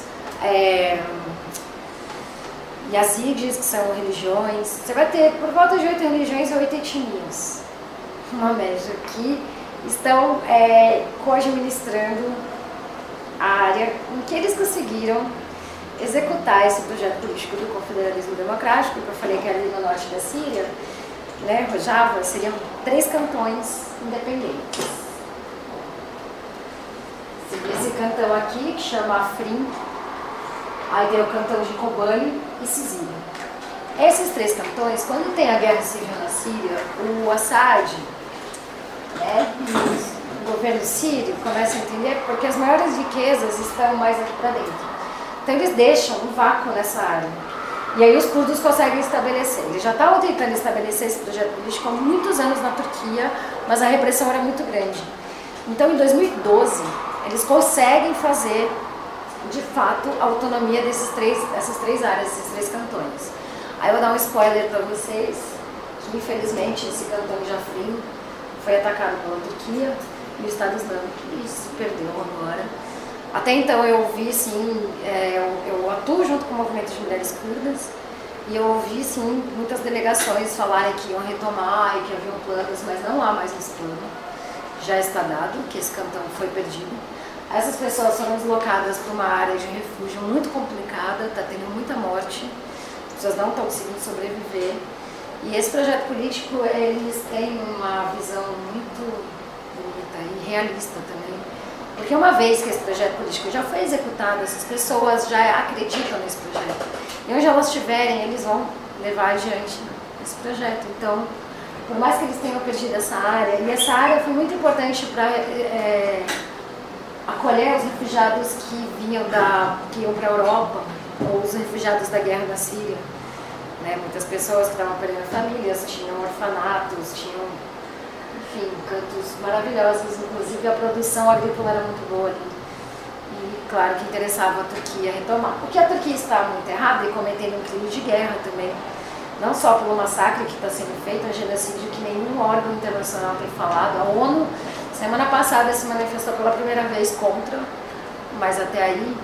yazidis, que são religiões. Você vai ter por volta de 8 religiões e 8 etnias, uma média, que estão co-administrando a área em que eles conseguiram executar esse projeto político do confederalismo democrático, que eu falei que era ali no norte da Síria, né, Rojava, seriam 3 cantões independentes. Esse cantão aqui, que chama Afrin, aí tem o cantão de Kobani e Cizília. Esses 3 cantões, quando tem a guerra civil na Síria, o Assad, né, e o governo sírio começa a entender porque as maiores riquezas estão mais aqui para dentro. Então eles deixam um vácuo nessa área. E aí os curdos conseguem estabelecer. Eles já estavam tentando estabelecer esse projeto político há muitos anos na Turquia, mas a repressão era muito grande. Então em 2012, eles conseguem fazer, de fato, a autonomia dessas 3 áreas, desses 3 cantões. Aí eu vou dar um spoiler para vocês, que infelizmente esse cantão de Afrin foi atacado pela Turquia e o Estado Islâmico, e se perdeu agora. Até então eu ouvi, sim, eu atuo junto com o movimento de mulheres curdas, e eu ouvi, sim, muitas delegações falarem que iam retomar e que haviam planos, mas não há mais esse plano. Já está dado que esse cantão foi perdido. Essas pessoas foram deslocadas para uma área de refúgio muito complicada, está tendo muita morte, as pessoas não estão conseguindo sobreviver. E esse projeto político, eles têm uma visão muito bonita e realista também. Porque uma vez que esse projeto político já foi executado, essas pessoas já acreditam nesse projeto. E onde elas estiverem, eles vão levar adiante esse projeto. Então, por mais que eles tenham perdido essa área, e essa área foi muito importante para acolher os refugiados que iam para a Europa, ou os refugiados da guerra da Síria. Né? Muitas pessoas que estavam perdendo famílias, tinham orfanatos, tinham, enfim, cantos maravilhosos, inclusive a produção agrícola era muito boa ali. E claro que interessava a Turquia retomar. Porque a Turquia está muito errada e cometendo um crime de guerra também. Não só pelo massacre que está sendo feito, um genocídio que nenhum órgão internacional tem falado. A ONU, semana passada, se manifestou pela primeira vez contra, mas até aí,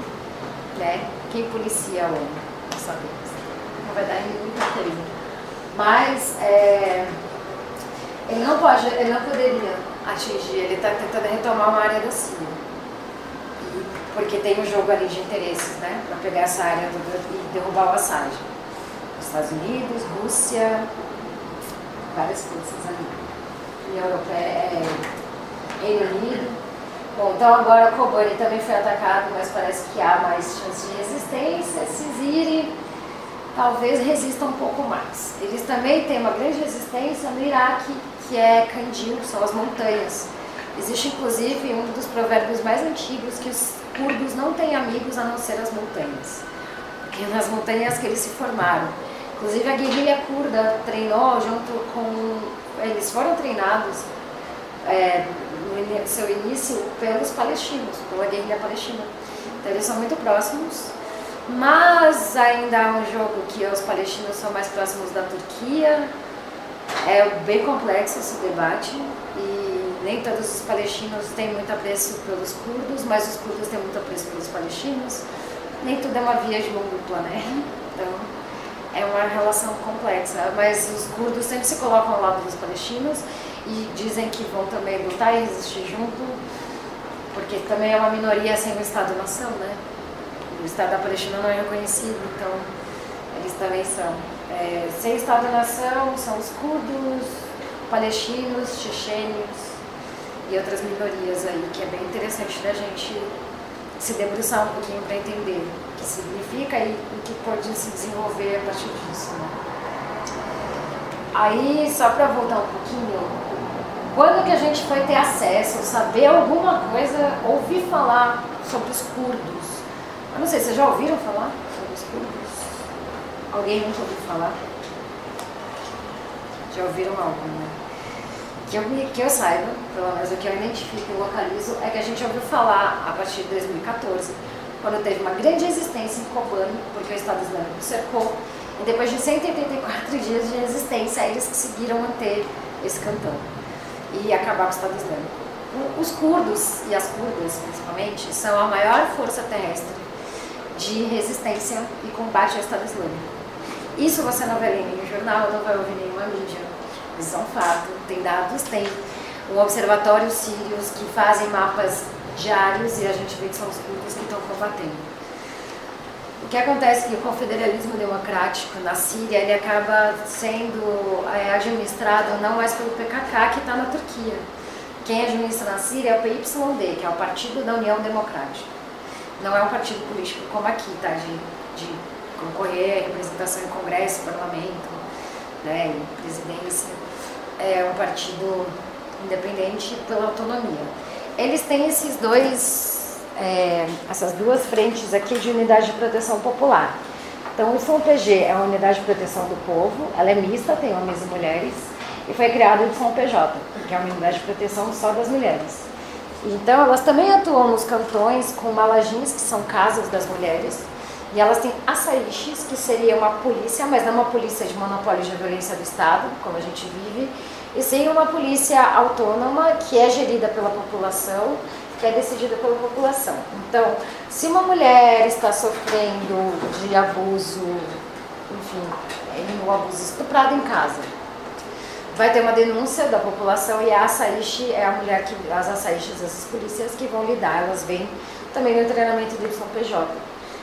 né, quem policia a ONU? Não sabemos. Não vai dar em muita coisa. Mas ele não poderia atingir, ele está tentando retomar uma área da Síria. E porque tem um jogo ali de interesses, né, para pegar essa área e derrubar o Assad. Estados Unidos, Rússia, várias forças ali. União Europeia, Reino Unido. Bom, então agora Kobani também foi atacado, mas parece que há mais chance de resistência. Siziri talvez resista um pouco mais. Eles também têm uma grande resistência no Iraque, que é Kandil, são as montanhas. Existe inclusive um dos provérbios mais antigos que os curdos não têm amigos a não ser as montanhas. Porque é nas montanhas que eles se formaram. Inclusive a guerrilha curda treinou junto com... Eles foram treinados no seu início pelos palestinos, pela guerrilha palestina. Então eles são muito próximos, mas ainda há um jogo que os palestinos são mais próximos da Turquia. É bem complexo esse debate e nem todos os palestinos têm muito apreço pelos curdos, mas os curdos têm muito apreço pelos palestinos. Nem tudo é uma via de mão dupla, né? Então é uma relação complexa, mas os curdos sempre se colocam ao lado dos palestinos e dizem que vão também lutar e resistir junto, porque também é uma minoria sem o Estado-nação, né? O Estado da Palestina não é reconhecido, então eles também são. Sem Estado-nação são os curdos, palestinos, chechênios e outras minorias aí, que é bem interessante da gente se debruçar um pouquinho para entender o que significa e o que pode se desenvolver a partir disso, né? Aí, só para voltar um pouquinho, quando que a gente foi ter acesso, saber alguma coisa, ouvir falar sobre os curdos? Eu não sei, vocês já ouviram falar sobre os curdos? Alguém nunca ouviu falar? Já ouviram algo, né? Que eu saiba, pelo menos o que eu identifico e localizo, é que a gente ouviu falar a partir de 2014, quando teve uma grande resistência em Kobani, porque o Estado Islâmico cercou, e depois de 184 dias de resistência, eles conseguiram manter esse cantão e acabar com o Estado Islâmico. Os curdos, e as curdas principalmente, são a maior força terrestre de resistência e combate ao Estado Islâmico. Isso você não vai ler em nenhum jornal, não vai ouvir em nenhuma mídia. Isso é um fato, tem dados, tem um observatório sírios que fazem mapas diários e a gente vê que são os curdos que estão combatendo. O que acontece é que o confederalismo democrático na Síria ele acaba sendo administrado não mais pelo PKK que está na Turquia. Quem administra na Síria é o PYD, que é o Partido da União Democrática. Não é um partido político como aqui, tá? De concorrer à representação em Congresso, Parlamento, né, e presidência. É um partido independente pela autonomia. Eles têm esses essas duas frentes aqui de unidade de proteção popular. Então o FONPG é uma unidade de proteção do povo, ela é mista, tem homens e mulheres, e foi criada o FONPJ, que é uma unidade de proteção só das mulheres. Então elas também atuam nos cantões com malajins, que são casas das mulheres, e elas têm açaíches, que seria uma polícia, mas não uma polícia de monopólio de violência do Estado, como a gente vive, e sim uma polícia autônoma que é gerida pela população, que é decidida pela população. Então, se uma mulher está sofrendo de abuso, enfim, um abuso estuprado em casa, vai ter uma denúncia da população e a açaíche é a mulher que, as açaíches, essas polícias que vão lidar, elas vêm também no treinamento do YPJ.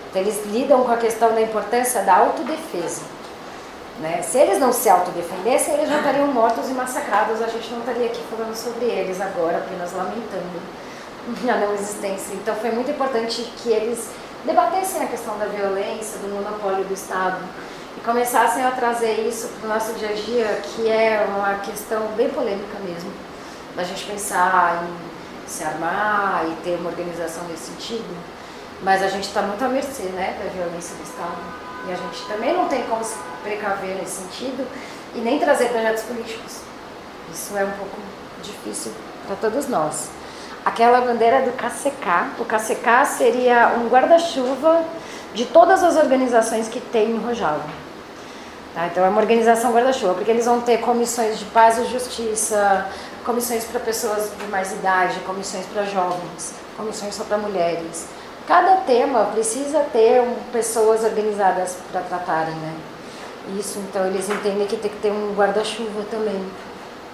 Então, eles lidam com a questão da importância da autodefesa. Né? Se eles não se autodefendessem, eles já estariam mortos e massacrados, a gente não estaria aqui falando sobre eles agora, apenas lamentando a não existência. Então foi muito importante que eles debatessem a questão da violência, do monopólio do Estado e começassem a trazer isso para o nosso dia a dia, que é uma questão bem polêmica mesmo, da gente pensar em se armar e ter uma organização nesse sentido, mas a gente está muito à mercê, né, da violência do Estado e a gente também não tem como se precaver nesse sentido e nem trazer projetos políticos. Isso é um pouco difícil para todos nós. Aquela bandeira do KCK, o KCK seria um guarda-chuva de todas as organizações que tem em Rojava. Tá? Então é uma organização guarda-chuva, porque eles vão ter comissões de paz e justiça, comissões para pessoas de mais idade, comissões para jovens, comissões só para mulheres. Cada tema precisa ter pessoas organizadas para tratarem, né? Isso, então eles entendem que tem que ter um guarda-chuva também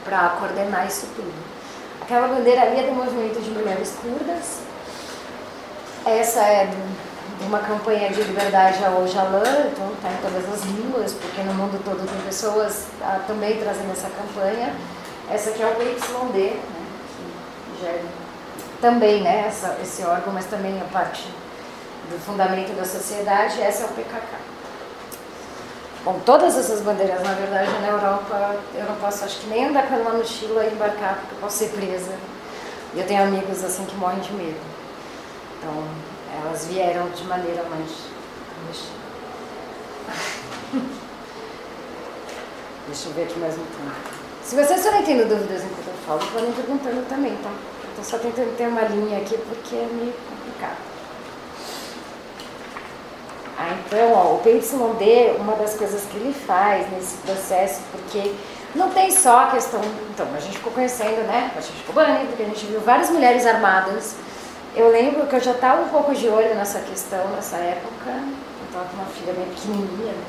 para coordenar isso tudo. Aquela bandeira ali é do movimento de mulheres curdas. Essa é de uma campanha de liberdade ao Ojalã, então está em todas as línguas, porque no mundo todo tem pessoas também trazendo essa campanha. Essa aqui é o PYD, né, que gera também, né, esse órgão, mas também a parte do fundamento da sociedade. Essa é o PKK. Bom, todas essas bandeiras, na verdade, na Europa, eu não posso, acho que nem andar com ela na mochila e embarcar, porque eu posso ser presa. E eu tenho amigos assim que morrem de medo. Então, elas vieram de maneira mais... Deixa eu ver aqui mais um tempo. Se vocês forem tendo dúvidas enquanto eu falo, podem perguntando também, tá? Estou só tentando ter uma linha aqui porque é meio complicado. Então, ó, o PYD, uma das coisas que ele faz nesse processo, porque não tem só a questão... Então, a gente ficou conhecendo, né? A gente ficou bem, porque a gente viu várias mulheres armadas. Eu lembro que eu já estava um pouco de olho nessa questão, nessa época. Eu estava com uma filha bem pequenininha, né?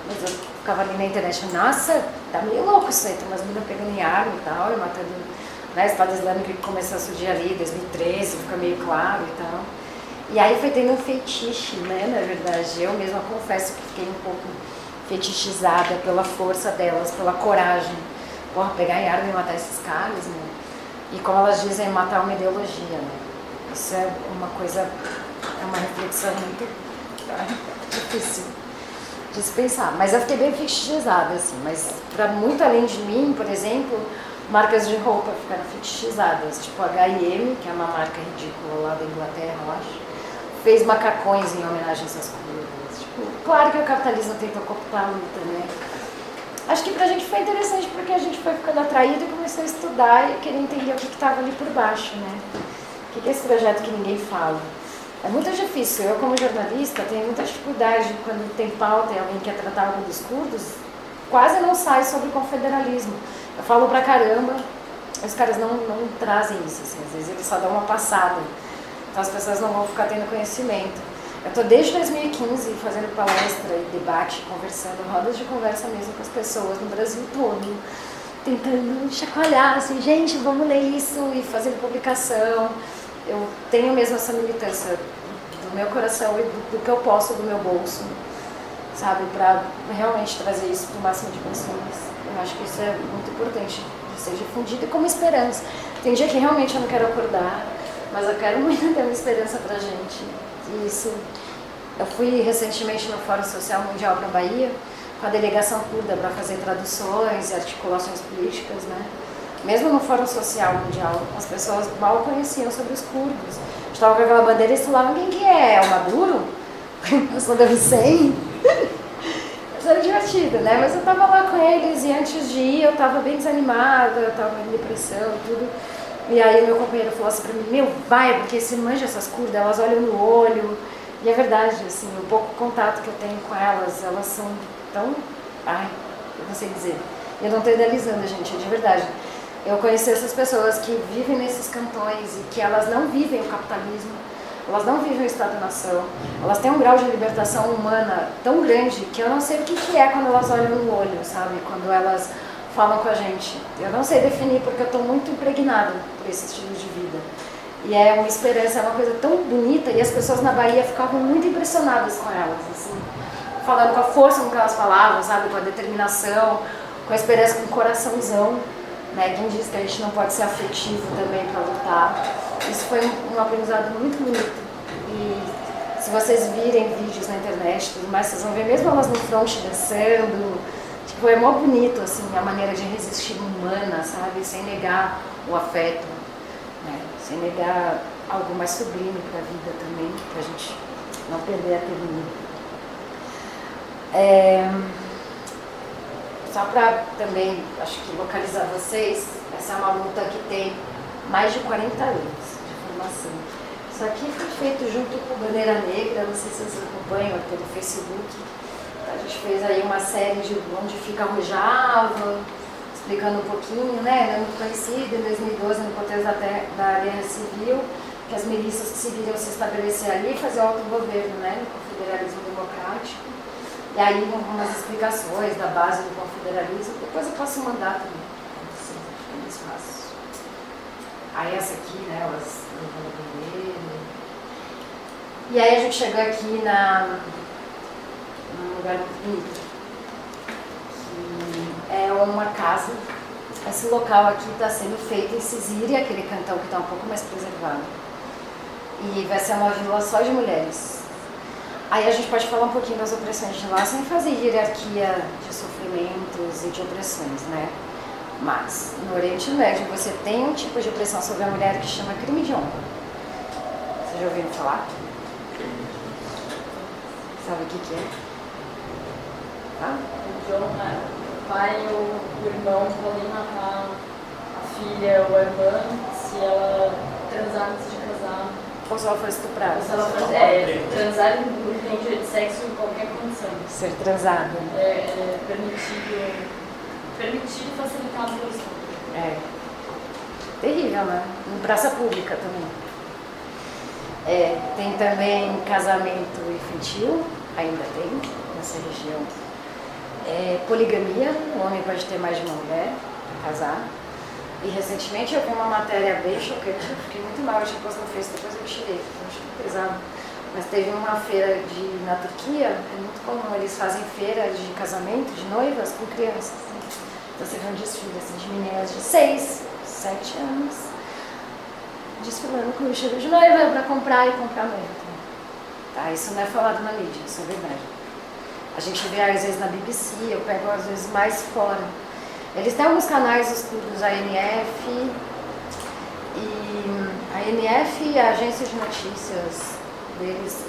Mas eu ficava ali na internet, nossa, tá meio louco isso aí, tem umas meninas pegando em arma e tal, e matando, né, Estado Islâmico que começou a surgir ali, 2013, fica meio claro e tal. E aí foi tendo um fetiche, né, na verdade. Eu mesma confesso que fiquei um pouco fetichizada pela força delas, pela coragem. Porra, pegar em arma e matar esses caras, né? E como elas dizem, matar uma ideologia, né? Isso é uma coisa, é uma reflexão muito difícil de se pensar. Mas eu fiquei bem fetichizada, assim. Mas para muito além de mim, por exemplo, marcas de roupa ficaram fetichizadas. Tipo a H&M, que é uma marca ridícula lá da Inglaterra, eu acho, fez macacões em homenagem a essas coisas. Tipo, claro que o capitalismo tentou cooptar a luta, né? Acho que pra gente foi interessante porque a gente foi ficando atraído e começou a estudar e querer entender o que estava ali por baixo, né? O que é esse projeto que ninguém fala? É muito difícil. Eu, como jornalista, tenho muita dificuldade quando tem pauta e alguém quer tratar algo dos curdos, quase não sai sobre confederalismo. Eu falo pra caramba, os caras não trazem isso, assim, às vezes eles só dão uma passada. Então as pessoas não vão ficar tendo conhecimento. Eu estou desde 2015 fazendo palestra e debate, conversando, rodas de conversa mesmo com as pessoas no Brasil todo, tentando chacoalhar, assim, gente, vamos ler isso e fazendo publicação. Eu tenho mesmo essa militância do meu coração e do que eu posso do meu bolso, sabe, para realmente trazer isso para o máximo de pessoas. Eu acho que isso é muito importante de ser difundido e como esperança. Tem dia que realmente eu não quero acordar, mas eu quero muito ter uma esperança pra gente. E isso, eu fui recentemente no Fórum Social Mundial para a Bahia, com a delegação curda para fazer traduções e articulações políticas, né? Mesmo no Fórum Social Mundial, as pessoas mal conheciam sobre os curdos. Estava com aquela bandeira e eles falavam, quem que é? É o Maduro? Nós mandamos 100. Isso era divertido, né? Mas eu estava lá com eles e antes de ir eu estava bem desanimada, eu estava em depressão e tudo. E aí meu companheiro falou assim pra mim, meu, vai, porque você manja essas curdas, elas olham no olho. E é verdade, assim, o pouco contato que eu tenho com elas são tão... Ai, eu não sei dizer. Eu não estou idealizando, gente, é de verdade. Eu conheci essas pessoas que vivem nesses cantões e que elas não vivem o capitalismo, elas não vivem o Estado-nação, elas têm um grau de libertação humana tão grande que eu não sei o que é quando elas olham no olho, sabe? Quando elas falam com a gente. Eu não sei definir porque eu estou muito impregnada por esse estilo de vida. E é uma esperança, é uma coisa tão bonita e as pessoas na Bahia ficavam muito impressionadas com elas, assim, falando com a força com que elas falavam, sabe? Com a determinação, com a esperança, com o coraçãozão. Né? Quem diz que a gente não pode ser afetivo também para lutar. Isso foi um aprendizado muito bonito. E se vocês virem vídeos na internet e tudo mais, vocês vão ver mesmo elas no front dançando. Tipo, é mó bonito, assim, a maneira de resistir humana, sabe? Sem negar o afeto, né? Sem negar algo mais sublime para a vida também, para a gente não perder a ternura. Só para também, acho que localizar vocês, essa é uma luta que tem mais de 40 anos de formação. Isso aqui foi feito junto com Bandeira Negra, não sei se vocês acompanham pelo Facebook. A gente fez aí uma série de onde fica Rojava, explicando um pouquinho, né? Muito conhecido, em 2012, no contexto da Guerra Civil, que as milícias conseguiriam se estabelecer ali e fazer o autogoverno, né? O federalismo democrático. E aí umas explicações da base do confederalismo, depois eu posso mandar também, assim, fica mais fácil. Aí essa aqui, né, elas levando a bandeira. E aí a gente chegou aqui num lugar muito bonito, que é uma casa. Esse local aqui está sendo feito em Cisíria, aquele cantão que está um pouco mais preservado. E vai ser uma vila só de mulheres. Aí a gente pode falar um pouquinho das opressões de lá, sem fazer hierarquia de sofrimentos e de opressões, né? Mas no Oriente Médio você tem um tipo de opressão sobre a mulher que chama crime de honra. Vocês já ouviram falar? Sabe o que é? Tá? De honra, o pai ou o irmão podem matar a filha ou a irmã se ela transar antes de casar. Ou se ela for estuprada. Ou se ela for, transar independente de sexo em qualquer condição. Ser transada. É permitido e facilitado pelo Estado. É. Terrível, né? Em praça pública também. Tem também casamento infantil, ainda tem, nessa região. Poligamia, o homem pode ter mais de uma mulher para casar. E recentemente eu vi uma matéria bem chocante, eu fiquei muito mal, eu tinha posto no Facebook, depois eu tirei, eu acho que pesado. Mas teve uma feira na Turquia, é muito comum, eles fazem feira de casamento, de noivas com crianças. Então você vê um desfile assim, de meninas de 6, 7 anos, desfilando com o vestido de noiva para comprar e comprar noiva também. Tá, isso não é falado na mídia, isso é verdade. A gente vê às vezes na BBC, eu pego às vezes mais fora. Eles têm alguns canais de estudos, a ANF, e a ANF é a agência de notícias deles,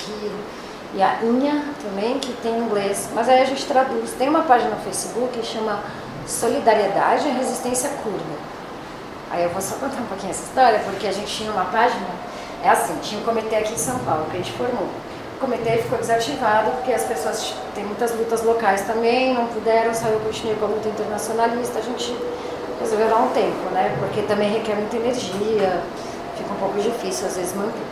e a INHA também, que tem inglês, mas aí a gente traduz. Tem uma página no Facebook que chama Solidariedade e Resistência Curda. Aí eu vou só contar um pouquinho essa história, porque a gente tinha uma página, é assim, tinha um comitê aqui em São Paulo, que a gente formou. O comitê ficou desativado, porque as pessoas, tem muitas lutas locais também, não puderam, saiu, continuei com a luta internacionalista, a gente resolveu dar um tempo, né, porque também requer muita energia, fica um pouco difícil às vezes manter.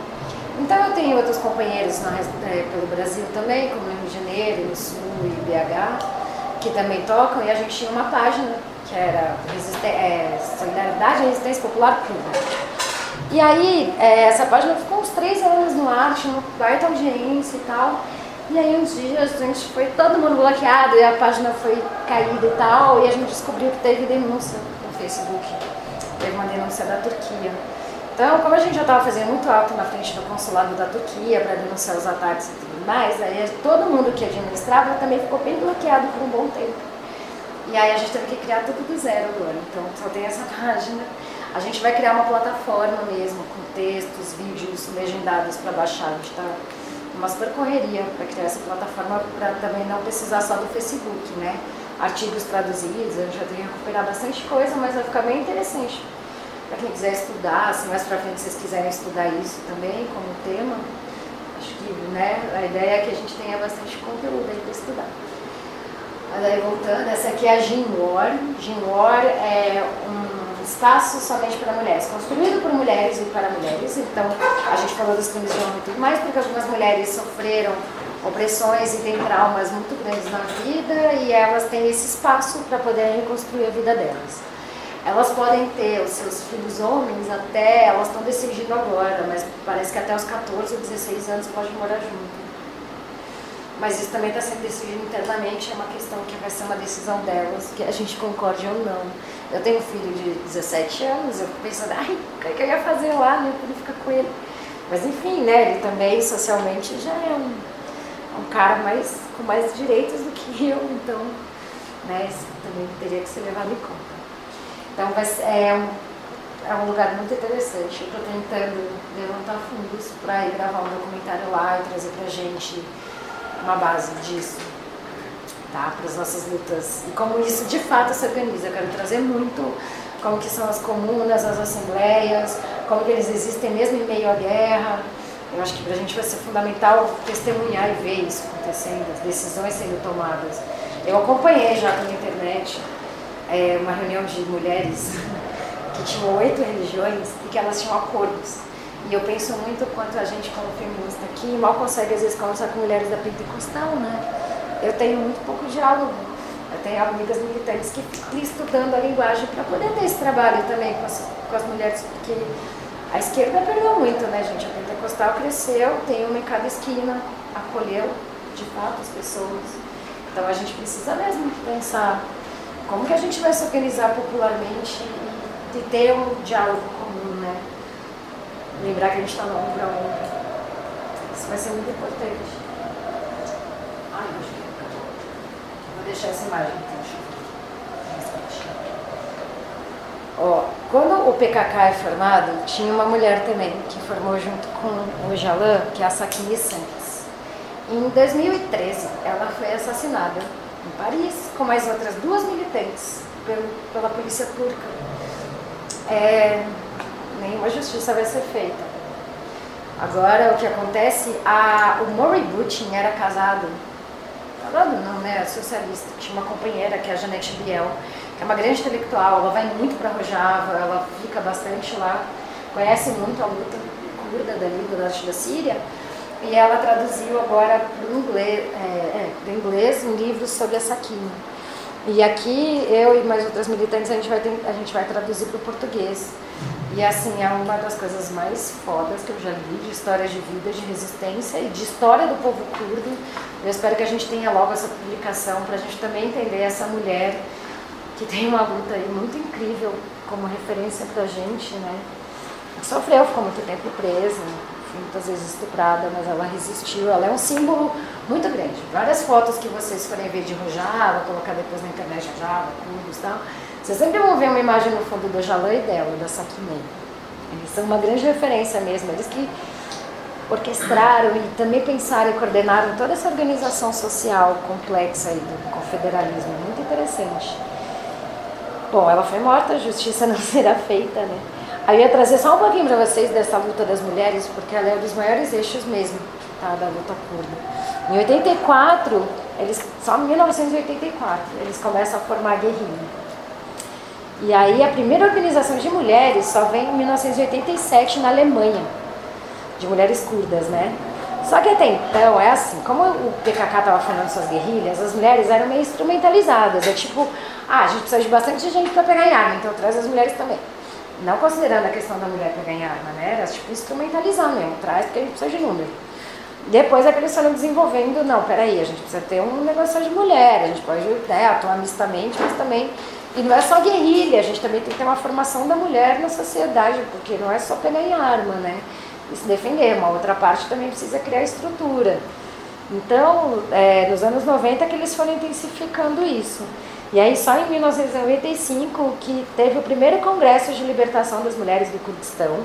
Então eu tenho outros companheiros pelo Brasil também, como no Rio de Janeiro, no Sul e BH, que também tocam, e a gente tinha uma página que era Solidariedade e Resistência Popular Curda. E aí, essa página ficou uns 3 anos no ar, tinha uma baita audiência e tal. E aí uns dias a gente foi todo mundo bloqueado e a página foi caída e tal, e a gente descobriu que teve denúncia no Facebook. Teve uma denúncia da Turquia. Então, como a gente já estava fazendo muito alto na frente do consulado da Turquia para denunciar os ataques e tudo mais, aí todo mundo que administrava também ficou bem bloqueado por um bom tempo. E aí a gente teve que criar tudo do zero agora. Então só tem essa página. A gente vai criar uma plataforma mesmo, com textos, vídeos legendados para baixar. A gente está numa super correria para criar essa plataforma, para também não precisar só do Facebook, né? Artigos traduzidos, eu já tenho recuperado bastante coisa, mas vai ficar bem interessante. Para quem quiser estudar, se mais para frente vocês quiserem estudar isso também como tema, acho que, né, a ideia é que a gente tenha bastante conteúdo aí para estudar. Mas aí voltando, essa aqui é a Ginwar. Ginwar é um espaço somente para mulheres, construído por mulheres e para mulheres. Então, a gente falou dos crimes de honra e tudo mais, porque algumas mulheres sofreram opressões e têm traumas muito grandes na vida, e elas têm esse espaço para poderem reconstruir a vida delas. Elas podem ter os seus filhos homens até, elas estão decidindo agora, mas parece que até os 14 ou 16 anos podem morar junto. Mas isso também está sendo decidido internamente, é uma questão que vai ser uma decisão delas, que a gente concorde ou não. Eu tenho um filho de 17 anos, eu fico pensando, ai, o que eu ia fazer lá, né, para ficar com ele. Mas enfim, né, ele também socialmente já é um cara com mais direitos do que eu, então, né, isso também teria que ser levado em conta. Então é um lugar muito interessante. Eu estou tentando levantar fundos para ir gravar um documentário lá e trazer pra gente uma base disso, tá? Para as nossas lutas. E como isso de fato se organiza. Eu quero trazer muito como que são as comunas, as assembleias, como que eles existem mesmo em meio à guerra. Eu acho que pra gente vai ser fundamental testemunhar e ver isso acontecendo, as decisões sendo tomadas. Eu acompanhei já pela internet uma reunião de mulheres que tinham 8 religiões e que elas tinham acordos. E eu penso muito quanto a gente, como feminista aqui, mal consegue às vezes conversar com mulheres da pentecostal, né? Eu tenho muito pouco diálogo. Eu tenho amigas militantes que ficam estudando a linguagem para poder ter esse trabalho também com as mulheres, porque A esquerda perdeu muito, né, gente? A pentecostal cresceu, tem uma em cada esquina, acolheu, de fato, as pessoas. Então a gente precisa mesmo pensar como que a gente vai se organizar popularmente e ter um diálogo comum, né? Lembrar que a gente está no ombro a ombro. Isso vai ser muito importante. Ai, eu acho que vou deixar essa imagem, então. Ó, quando o PKK é formado, tinha uma mulher também que formou junto com o Öcalan, que é a Sakine Santos. Em 2013, ela foi assassinada em Paris, com mais outras 2 militantes pela polícia turca. Nenhuma justiça vai ser feita. Agora, o que acontece, o Murray Bookchin era casado não, né, socialista, tinha uma companheira que é a Janete Biel, que é uma grande intelectual, ela vai muito para Rojava, ela fica bastante lá, conhece muito a luta curda do norte da Síria, e ela traduziu agora do inglês um livro sobre a Sakine. E aqui, eu e mais outras militantes, a gente vai traduzir para o português. E assim, é uma das coisas mais fodas que eu já li, de histórias de vida, de resistência e de história do povo curdo. Eu espero que a gente tenha logo essa publicação, para a gente também entender essa mulher que tem uma luta aí muito incrível como referência pra gente, né? Sofreu, ficou muito tempo presa, muitas vezes estuprada, mas ela resistiu. Ela é um símbolo muito grande. Várias fotos que vocês forem ver de Rojava, vou colocar depois na internet Rojava, curdos e tal, vocês sempre vão ver uma imagem no fundo do Öcalan e dela, da Sakine. Eles são uma grande referência mesmo, eles que orquestraram e também pensaram e coordenaram toda essa organização social complexa aí do confederalismo, muito interessante. Bom, ela foi morta, a justiça não será feita, né? Aí eu ia trazer só um pouquinho para vocês dessa luta das mulheres, porque ela é um dos maiores eixos mesmo, tá, da luta curda. Em 84, só em 1984, eles começam a formar a guerrilha. E aí a primeira organização de mulheres só vem em 1987 na Alemanha, de mulheres curdas, né? Só que até então é assim, como o PKK estava formando suas guerrilhas, as mulheres eram meio instrumentalizadas, é tipo, a gente precisa de bastante gente para pegar em arma, então traz as mulheres também. Não considerando a questão da mulher pegar em arma, né? Era tipo instrumentalizando mesmo, traz porque a gente precisa de número. Depois é que eles foram desenvolvendo, não, peraí, a gente precisa ter um negócio de mulher, a gente pode, né, atuar mistamente, mas também... E não é só guerrilha, a gente também tem que ter uma formação da mulher na sociedade, porque não é só pegar em arma, né? E se defender, uma outra parte também precisa criar estrutura. Então, nos anos 90 que eles foram intensificando isso. E aí só em 1995 que teve o primeiro Congresso de Libertação das Mulheres do Kurdistão,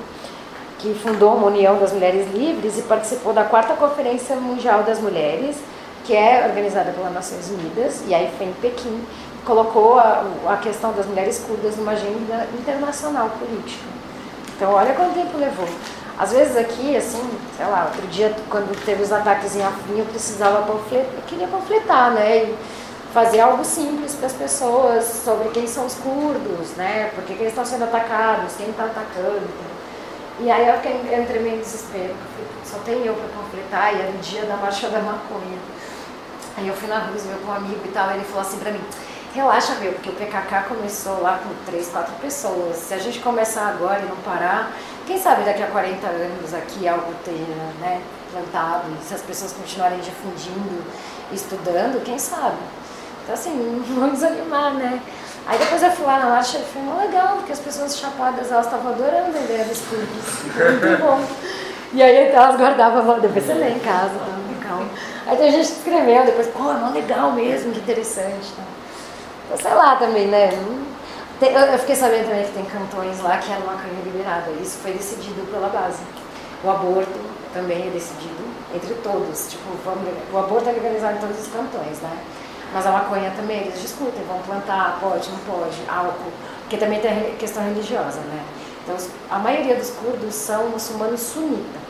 que fundou uma União das Mulheres Livres e participou da 4ª Conferência Mundial das Mulheres, que é organizada pelas Nações Unidas, e aí foi em Pequim, colocou a questão das mulheres curdas numa agenda internacional política. Então, olha quanto tempo levou. Às vezes aqui, assim, sei lá, outro dia, quando teve os ataques em Afrin, eu precisava eu queria panfletar, né, e fazer algo simples para as pessoas sobre quem são os curdos, né, por que eles estão sendo atacados, quem está atacando. E aí eu entrei meio em desespero, porque só tem eu para panfletar, e era o dia da Marcha da Maconha. Aí eu fui na Roosevelt com um amigo e tal, e ele falou assim para mim, relaxa, meu, porque o PKK começou lá com 3, 4 pessoas. Se a gente começar agora e não parar, quem sabe daqui a 40 anos aqui algo tenha, né, plantado, e se as pessoas continuarem difundindo, estudando, quem sabe? Então, assim, não vamos desanimar, né? Aí depois eu fui lá na marcha e foi muito legal, porque as pessoas chapadas, elas estavam adorando a ideia dos curdos. Muito bom. E aí então, elas guardavam, depois você lê em casa, tá? Calma. Aí tem gente que escreveu, depois, pô, é mó legal mesmo, que interessante, tá? Então, sei lá também, né? Eu fiquei sabendo também que tem cantões lá que era maconha liberada. Isso foi decidido pela base. O aborto também é decidido entre todos. Tipo, o aborto é legalizado em todos os cantões, né? Mas a maconha também, eles discutem, vão plantar, pode, não pode, álcool. Porque também tem a questão religiosa, né? Então, a maioria dos curdos são muçulmanos sunita.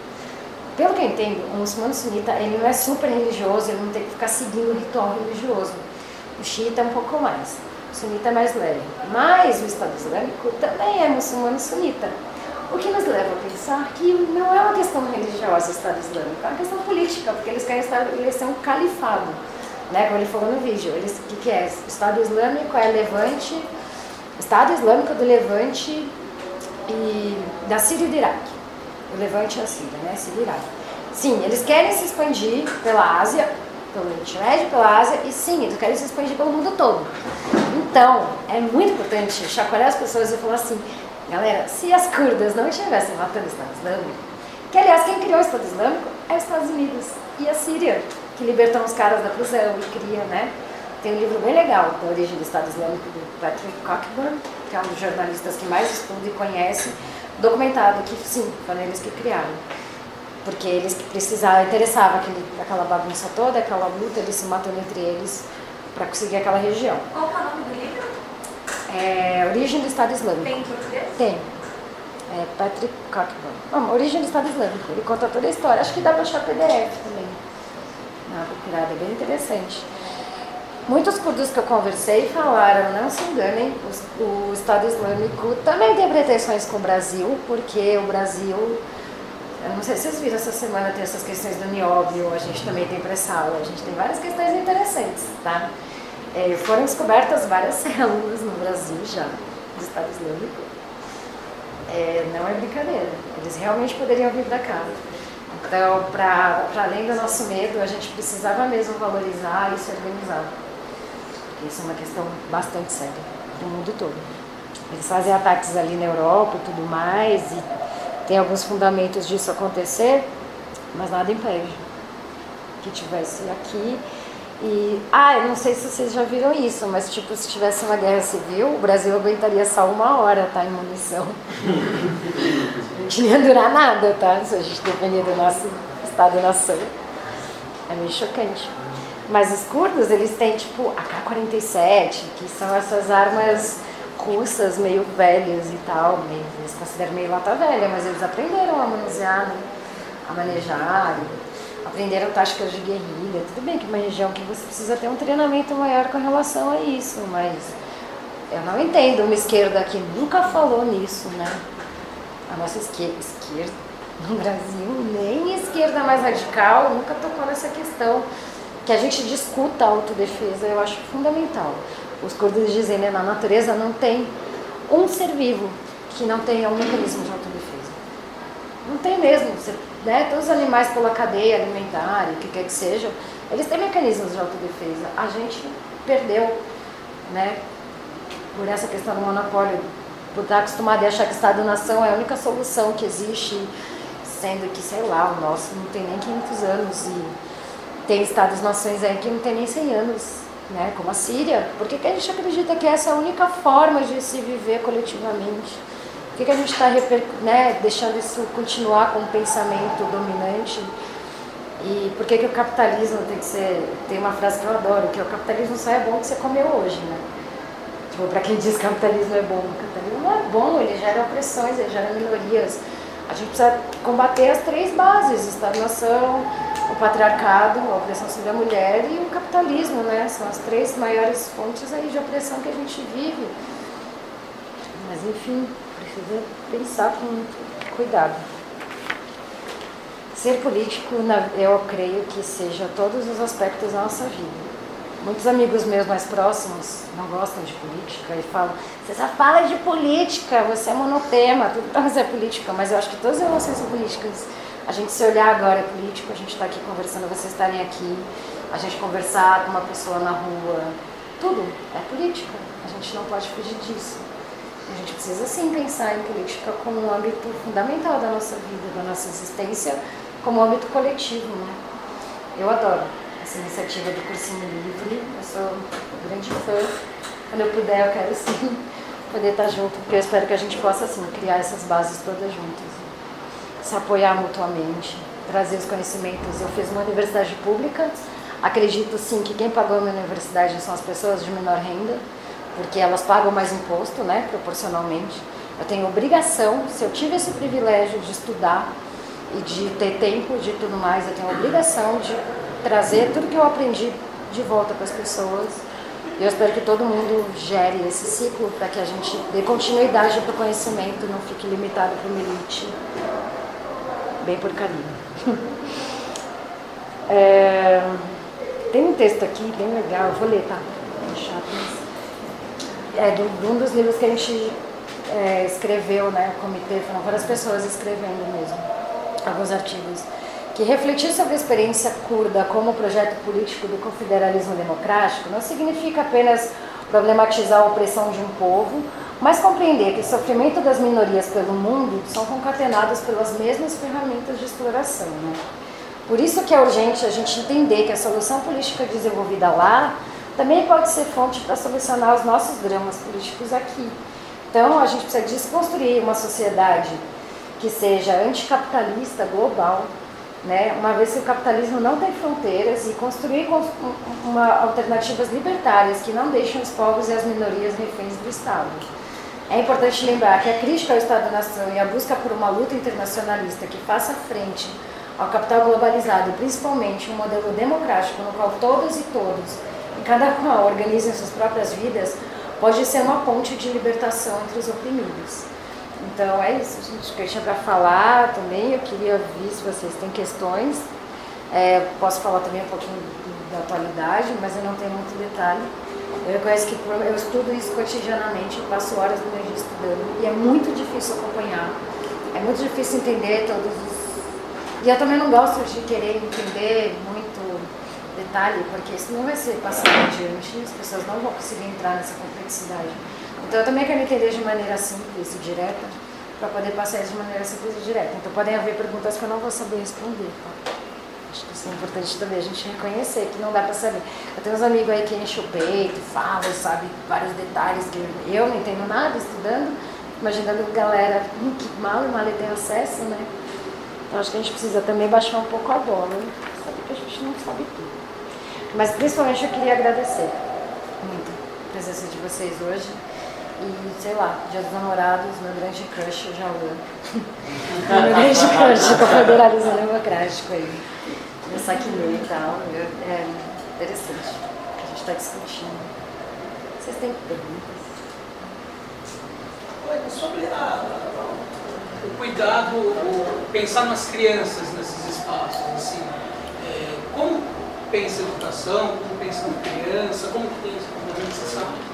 Pelo que eu entendo, o muçulmano sunita, ele não é super religioso, ele não tem que ficar seguindo o ritual religioso. O xiita é um pouco mais, o sunita é mais leve. Mas o Estado Islâmico também é muçulmano sunita. O que nos leva a pensar que não é uma questão religiosa o Estado Islâmico, é uma questão política, porque eles querem estabelecer um califado, né? Como ele falou no vídeo. O que é? O Estado Islâmico é Levante, Estado Islâmico do Levante e da Síria e do Iraque. O Levante e a Síria, né? Síria e Iraque. Sim, eles querem se expandir pela Ásia, pelo Oriente Médio, pela Ásia, e sim, eles querem se expandir pelo mundo todo. Então, é muito importante chacoalhar as pessoas e falar assim, galera, se as curdas não estivessem matando o Estado Islâmico, que aliás quem criou o Estado Islâmico é os Estados Unidos e a Síria, que libertam os caras da prisão e cria, né? Tem um livro bem legal, da origem do Estado Islâmico, do Patrick Cockburn, que é um dos jornalistas que mais estuda e conhece, documentado que, sim, foram eles que criaram. Porque eles precisavam, interessava aquela bagunça toda, aquela luta, eles se matando entre eles para conseguir aquela região. Qual é o nome do livro? É Origem do Estado Islâmico. Tem em português? Tem. É Patrick Cockburn. Origem do Estado Islâmico. Ele conta toda a história. Acho que dá para achar PDF também. Dá uma procurada, é bem interessante. Muitos curdos que eu conversei falaram, não se enganem, o Estado Islâmico também tem pretensões com o Brasil, porque o Brasil, eu não sei se vocês viram, essa semana tem essas questões do nióbio, a gente também tem pré-sal, a gente tem várias questões interessantes, tá? Foram descobertas várias células no Brasil já, do Estado Islâmico. Não é brincadeira, eles realmente poderiam vir para cá. Então, para além do nosso medo, a gente precisava mesmo valorizar e se organizar. Porque isso é uma questão bastante séria do mundo todo. Eles fazem ataques ali na Europa e tudo mais, e tem alguns fundamentos disso acontecer, mas nada impede que tivesse aqui. E, eu não sei se vocês já viram isso, mas tipo, se tivesse uma guerra civil, o Brasil aguentaria só 1 hora, tá, em munição. Não ia durar nada, tá, se a gente depender do nosso Estado-nação. É meio chocante. Mas os curdos, eles têm tipo AK-47, que são essas armas russas meio velhas e tal, eles consideram meio lata velha, mas eles aprenderam a manusear, né? A manejar, aprenderam táticas de guerrilha. Tudo bem que é uma região que você precisa ter um treinamento maior com relação a isso, mas eu não entendo uma esquerda que nunca falou nisso, né? A nossa esquerda no Brasil, nem esquerda mais radical, nunca tocou nessa questão. Que a gente discuta a autodefesa, eu acho fundamental. Os curdos dizem, né, na natureza não tem um ser vivo que não tenha um mecanismo de autodefesa. Não tem mesmo, né? Todos os animais pela cadeia alimentar, o que quer que seja, eles têm mecanismos de autodefesa. A gente perdeu, né, por essa questão do monopólio, por estar acostumado a achar que Estado-nação é a única solução que existe, sendo que, sei lá, o nosso não tem nem 500 anos e tem Estados-nações aí que não tem nem 100 anos, né, como a Síria. Por que a gente acredita que essa é a única forma de se viver coletivamente? Por que a gente está, né, deixando isso continuar com um pensamento dominante? E por que o capitalismo tem que ser... Tem uma frase que eu adoro, que o capitalismo só é bom que você comeu hoje, né? Tipo, para quem diz que o capitalismo é bom, o capitalismo não é bom, ele gera opressões, ele gera minorias. A gente precisa combater as 3 bases, Estado-nação, o patriarcado, a opressão sobre a mulher e o capitalismo, né? São as 3 maiores fontes aí de opressão que a gente vive. Mas, enfim, precisa pensar com cuidado. Ser político, eu creio que seja todos os aspectos da nossa vida. Muitos amigos meus mais próximos não gostam de política e falam: você só fala de política, você é monotema, tudo para você é política. Mas eu acho que todas as relações são políticas. A gente se olhar agora é político, a gente está aqui conversando, vocês estarem aqui, a gente conversar com uma pessoa na rua, tudo é política. A gente não pode fugir disso. A gente precisa sim pensar em política como um âmbito fundamental da nossa vida, da nossa existência, como um âmbito coletivo, né? Eu adoro essa iniciativa do Cursinho Livre, eu sou grande fã. Quando eu puder, eu quero sim poder estar junto, porque eu espero que a gente possa assim criar essas bases todas juntas, se apoiar mutuamente, trazer os conhecimentos. Eu fiz uma universidade pública, acredito sim que quem pagou a minha universidade são as pessoas de menor renda, porque elas pagam mais imposto, né, proporcionalmente. Eu tenho obrigação, se eu tive esse privilégio de estudar e de ter tempo de tudo mais, eu tenho a obrigação de trazer tudo que eu aprendi de volta para as pessoas. E eu espero que todo mundo gere esse ciclo para que a gente dê continuidade para o conhecimento, não fique limitado para uma elite. Bem por carinho. Tem um texto aqui bem legal, eu vou ler, tá? É chato, mas... de um dos livros que a gente escreveu, né, o comitê, foram várias pessoas escrevendo mesmo, alguns artigos, que refletir sobre a experiência curda como projeto político do confederalismo democrático não significa apenas problematizar a opressão de um povo, mas compreender que o sofrimento das minorias pelo mundo são concatenados pelas mesmas ferramentas de exploração, né? Por isso que é urgente a gente entender que a solução política desenvolvida lá também pode ser fonte para solucionar os nossos dramas políticos aqui. Então, a gente precisa desconstruir uma sociedade que seja anticapitalista, global, né? Uma vez que o capitalismo não tem fronteiras, e construir alternativas libertárias que não deixem os povos e as minorias reféns do Estado. É importante lembrar que a crítica ao Estado-nação e a busca por uma luta internacionalista que faça frente ao capital globalizado, principalmente um modelo democrático no qual todas e todos, em cada qual, organizem suas próprias vidas, pode ser uma ponte de libertação entre os oprimidos. Então é isso, gente, que eu tinha para falar também. Eu queria ouvir se vocês têm questões. Posso falar também um pouquinho da atualidade, mas eu não tenho muito detalhe. Eu reconheço que eu estudo isso cotidianamente, eu passo horas do meu dia estudando, e é muito difícil acompanhar, é muito difícil entender todos os... E eu também não gosto de querer entender muito detalhe, porque isso não vai ser passado adiante, as pessoas não vão conseguir entrar nessa complexidade. Então eu também quero entender de maneira simples e direta, para poder passar isso de maneira simples e direta. Então podem haver perguntas que eu não vou saber responder. Tá? Acho que isso é importante também, a gente reconhecer que não dá para saber. Eu tenho uns amigos aí que enchem o peito, falam, sabe, vários detalhes que eu não entendo nada estudando, imaginando galera que mal e mal tem acesso, né? Então acho que a gente precisa também baixar um pouco a bola, né? Saber que a gente não sabe tudo. Mas principalmente eu queria agradecer muito a presença de vocês hoje. E, sei lá, Dia dos Namorados, meu grande crush, o Jaú. Meu grande crush do Confederalismo Democrático aí. Eu saquinei e tal. É interessante que a gente está discutindo. Vocês têm perguntas? Olha, sobre o cuidado, pensar nas crianças nesses espaços, assim, como pensa a educação, como pensa na criança, como que tem esse comportamento, você sabe?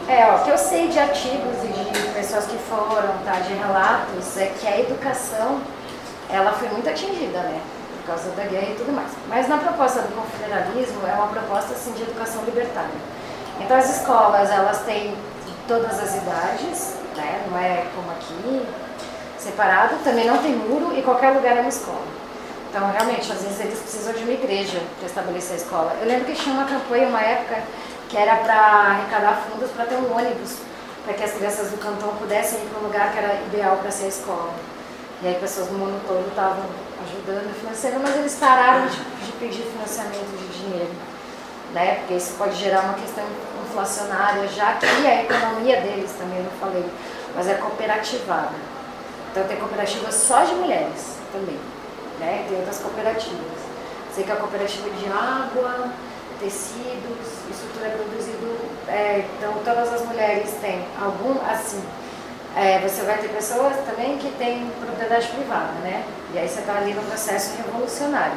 O que eu sei de artigos e de pessoas que foram, tá, de relatos, é que a educação, ela foi muito atingida, né, por causa da guerra e tudo mais. Mas na proposta do confederalismo, é uma proposta, assim, de educação libertária. Então as escolas, elas têm todas as idades, né, não é como aqui, separado, também não tem muro e qualquer lugar é uma escola. Então, realmente, às vezes eles precisam de uma igreja para estabelecer a escola. Eu lembro que tinha uma campanha, uma época, que era para arrecadar fundos para ter um ônibus, para que as crianças do cantão pudessem ir para um lugar que era ideal para ser a escola. E aí pessoas do mundo todo estavam ajudando financeiro, mas eles pararam de pedir financiamento de dinheiro, né? Porque isso pode gerar uma questão inflacionária, já que a economia deles também, eu não falei, mas é cooperativada. Então tem cooperativas só de mulheres também, né? Tem outras cooperativas. Sei que a cooperativa de água, tecidos, isso tudo é produzido, então todas as mulheres têm algum, assim, você vai ter pessoas também que têm propriedade privada, né? E aí você está ali no processo revolucionário.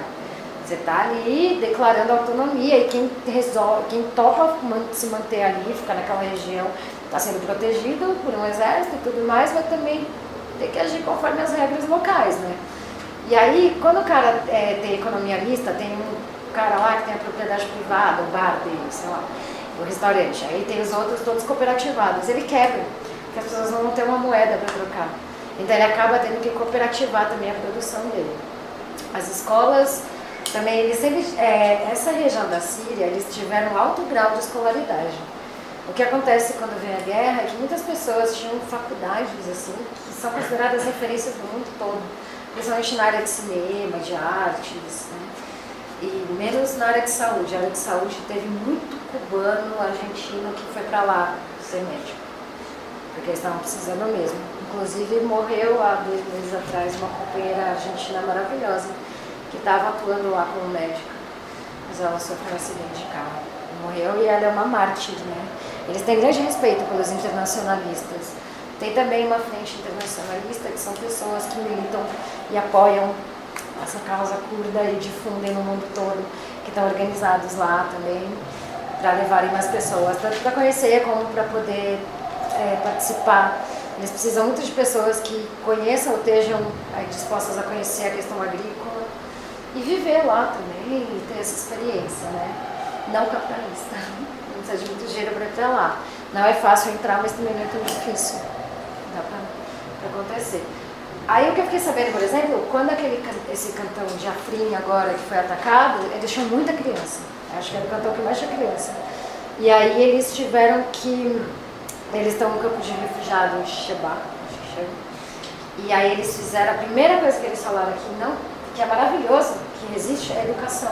Você está ali declarando autonomia e quem topa se manter ali, ficar naquela região, está sendo protegido por um exército e tudo mais, vai também ter que agir conforme as regras locais, né? E aí, quando o cara tem economia mista, tem um cara lá que tem a propriedade privada, o bar dele, sei lá, o restaurante, aí tem os outros todos cooperativados, ele quebra, porque as pessoas não vão ter uma moeda para trocar. Então ele acaba tendo que cooperativar também a produção dele. As escolas também, eles sempre, essa região da Síria, eles tiveram alto grau de escolaridade. O que acontece quando vem a guerra é que muitas pessoas tinham faculdades, assim, que são consideradas referências do mundo todo, principalmente na área de cinema, de artes, né? E menos na área de saúde. A área de saúde teve muito cubano, argentino que foi para lá ser médico, porque eles estavam precisando mesmo. Inclusive morreu há 2 meses atrás uma companheira argentina maravilhosa que estava atuando lá como médica, mas ela sofreu um acidente de carro, morreu, e ela é uma mártir, né? Eles têm grande respeito pelos internacionalistas. Tem também uma frente internacionalista, que são pessoas que militam e apoiam essa causa curda e difundem no mundo todo, que estão organizados lá também, para levarem mais pessoas, tanto para conhecer como para poder participar Eles precisam muito de pessoas que conheçam ou estejam dispostas a conhecer a questão agrícola e viver lá também e ter essa experiência, né? Não capitalista, não precisa de muito dinheiro para ir para lá. Não é fácil entrar, mas também não é tão difícil. Dá para acontecer. Aí o que eu fiquei sabendo, por exemplo, quando esse cantão de Afrin agora que foi atacado, ele deixou muita criança. Acho que era o cantão que mais tinha criança. E aí eles tiveram que... Eles estão no campo de refugiados em Sheba, acho que chama. E aí eles fizeram, a primeira coisa que eles falaram aqui, não, que é maravilhoso, que existe, é a educação.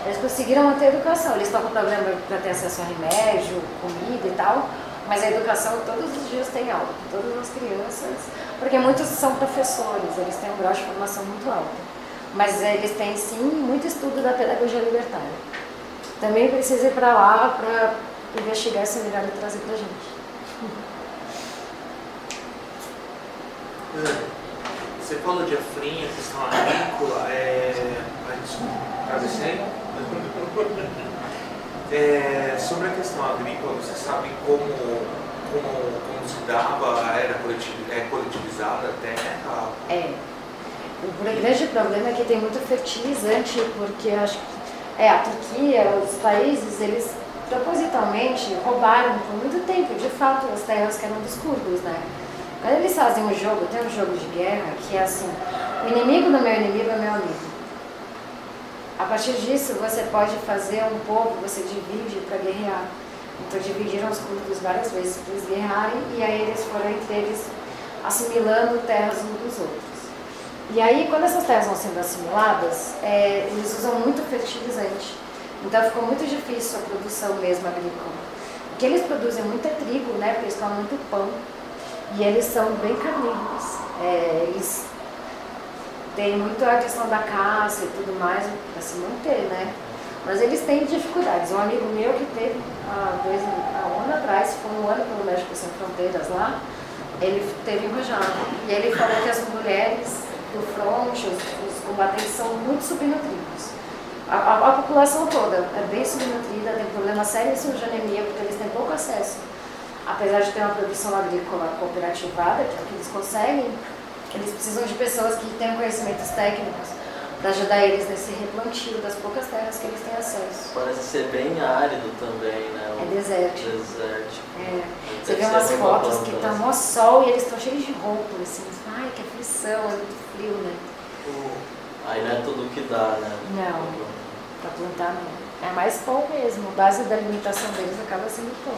Eles conseguiram manter a educação. Eles estão com problema para ter acesso a remédio, comida e tal, mas a educação todos os dias tem aula, todas as crianças, porque muitos são professores, eles têm um grau de formação muito alto. Mas eles têm sim muito estudo da pedagogia libertária. Também precisa ir para lá para investigar esse melhor e trazer para a gente. Você falou de Afrin, a questão agrícola, sobre a questão agrícola, você sabe como se dava, era coletivizada a terra? O grande problema é que tem muito fertilizante, porque acho que a Turquia, os países, eles propositalmente roubaram por muito tempo, de fato, as terras que eram dos curdos, né? Quando eles fazem um jogo, tem um jogo de guerra que é assim, o inimigo do meu inimigo é meu amigo. A partir disso, você pode fazer um povo, você divide para guerrear. Então dividiram os curdos várias vezes para eles guerrearem, e aí eles foram entre eles assimilando terras uns dos outros. E aí, quando essas terras vão sendo assimiladas, eles usam muito fertilizante. Então ficou muito difícil a produção mesmo agrícola. O que eles produzem muito é trigo, né? Porque eles comem muito pão. E eles são bem carnívoros. Eles têm muito a questão da caça e tudo mais para se manter, né? Mas eles têm dificuldades. Um amigo meu que teve há um ano atrás, foi um ano pelo Médicos Sem Fronteiras lá, ele teve enrojado. E ele falou que as mulheres do fronte, os combatentes são muito subnutridos. A população toda é bem subnutrida, tem problemas sérios de anemia, porque eles têm pouco acesso. Apesar de ter uma produção agrícola cooperativada, que é o que eles conseguem, eles precisam de pessoas que tenham conhecimentos técnicos para ajudar eles nesse replantio das poucas terras que eles têm acesso. Parece ser bem árido também, né? É desértico. Você vê Deve umas ser fotos uma que planta, tá mó sol e eles estão cheios de roupa, assim. Ai, que aflição, é muito frio, né? Aí não é tudo que dá, né? Não, para plantar não. É mais pão mesmo. A base da alimentação deles acaba sendo pão.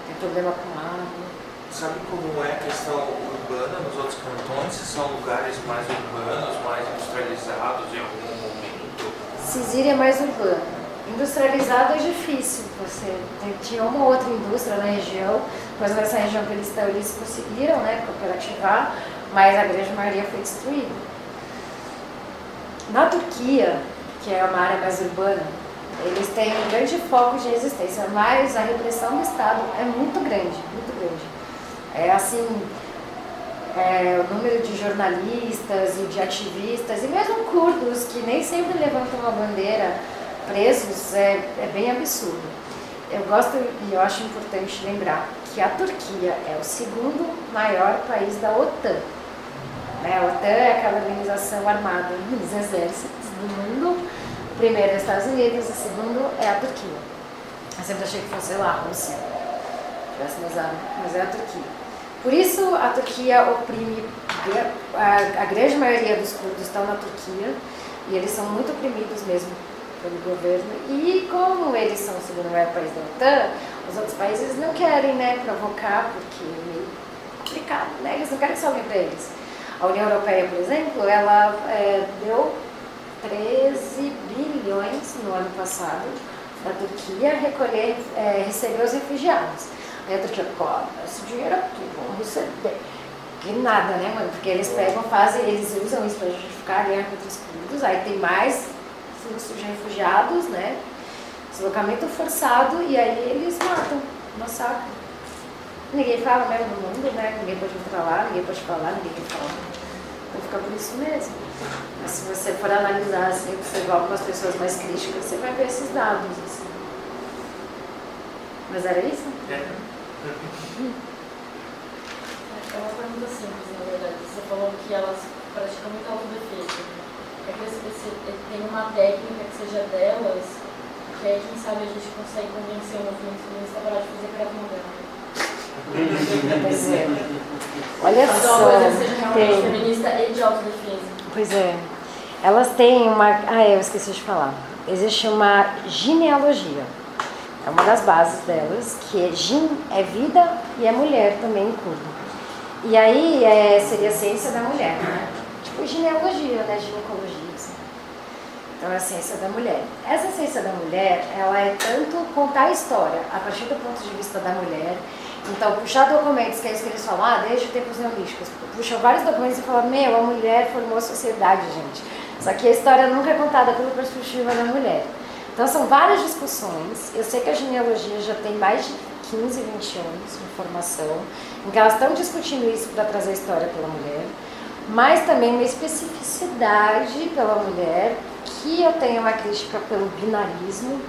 Tem problema com água. Sabe como é a questão urbana nos outros cantões? Se são lugares mais urbanos, mais industrializados em algum momento? Sisíria é mais urbano. Industrializado é difícil. Tinha uma ou outra indústria na região, mas nessa região que eles estão, eles conseguiram, né, cooperativar, mas a grande maioria foi destruída. Na Turquia, que é uma área mais urbana, eles têm um grande foco de resistência, mas a repressão do Estado é muito grande, muito grande. É assim, o número de jornalistas e de ativistas, e mesmo curdos, que nem sempre levantam uma bandeira, presos, é bem absurdo. Eu gosto e eu acho importante lembrar que a Turquia é o segundo maior país da OTAN. A OTAN é aquela organização armada dos exércitos do mundo. O primeiro é os Estados Unidos, o segundo é a Turquia. Eu sempre achei que fosse lá, a Rússia, mas é a Turquia. Por isso a Turquia oprime, a grande maioria dos curdos estão na Turquia, e eles são muito oprimidos mesmo pelo governo. E como eles são o segundo maior país da OTAN, os outros países não querem, né, provocar, porque é meio complicado, né? Eles não querem que salvem para eles. A União Europeia, por exemplo, ela deu 13 bilhões no ano passado para a Turquia receber os refugiados. Aí a Turquia, esse dinheiro aqui, vamos receber. Que nada, né, mano? Porque eles pegam, eles usam isso para justificar a guerra contra os curdos. Aí tem mais fluxo de refugiados, né? Deslocamento forçado, e aí eles massacram. Ninguém fala mesmo no mundo, né? Ninguém pode entrar lá, ninguém pode falar, ninguém quer falar. Então fica por isso mesmo. Mas se você for analisar, assim, observar algumas pessoas mais críticas, você vai ver esses dados, assim. Mas era isso? É uma pergunta simples, na verdade. Você falou que elas praticam muita autodefesa. Eu queria saber se tem uma técnica que seja delas, que aí, quem sabe, a gente consegue convencer o movimento feminista a parar de fazer Krav Maga. Pois é. Olha Mas só. uma coisa que seja realmente feminista e de autodefesa. Pois é. Elas têm uma... eu esqueci de falar. Existe uma genealogia. É uma das bases delas, que é Jin é vida e é mulher também em curdo. E aí seria a ciência da mulher, né? Tipo genealogia, né? Ginecologia, assim. Então é a ciência da mulher. Essa ciência da mulher, ela é tanto contar a história a partir do ponto de vista da mulher. Então, puxar documentos, que é isso que eles falam, desde tempos neolíticos. Puxa vários documentos e fala, a mulher formou a sociedade, gente. Só que a história nunca é contada pela perspectiva da mulher. Então, são várias discussões. Eu sei que a genealogia já tem mais de 15, 20 anos de formação, em que elas estão discutindo isso para trazer a história pela mulher, mas também uma especificidade pela mulher, que eu tenho uma crítica pelo binarismo,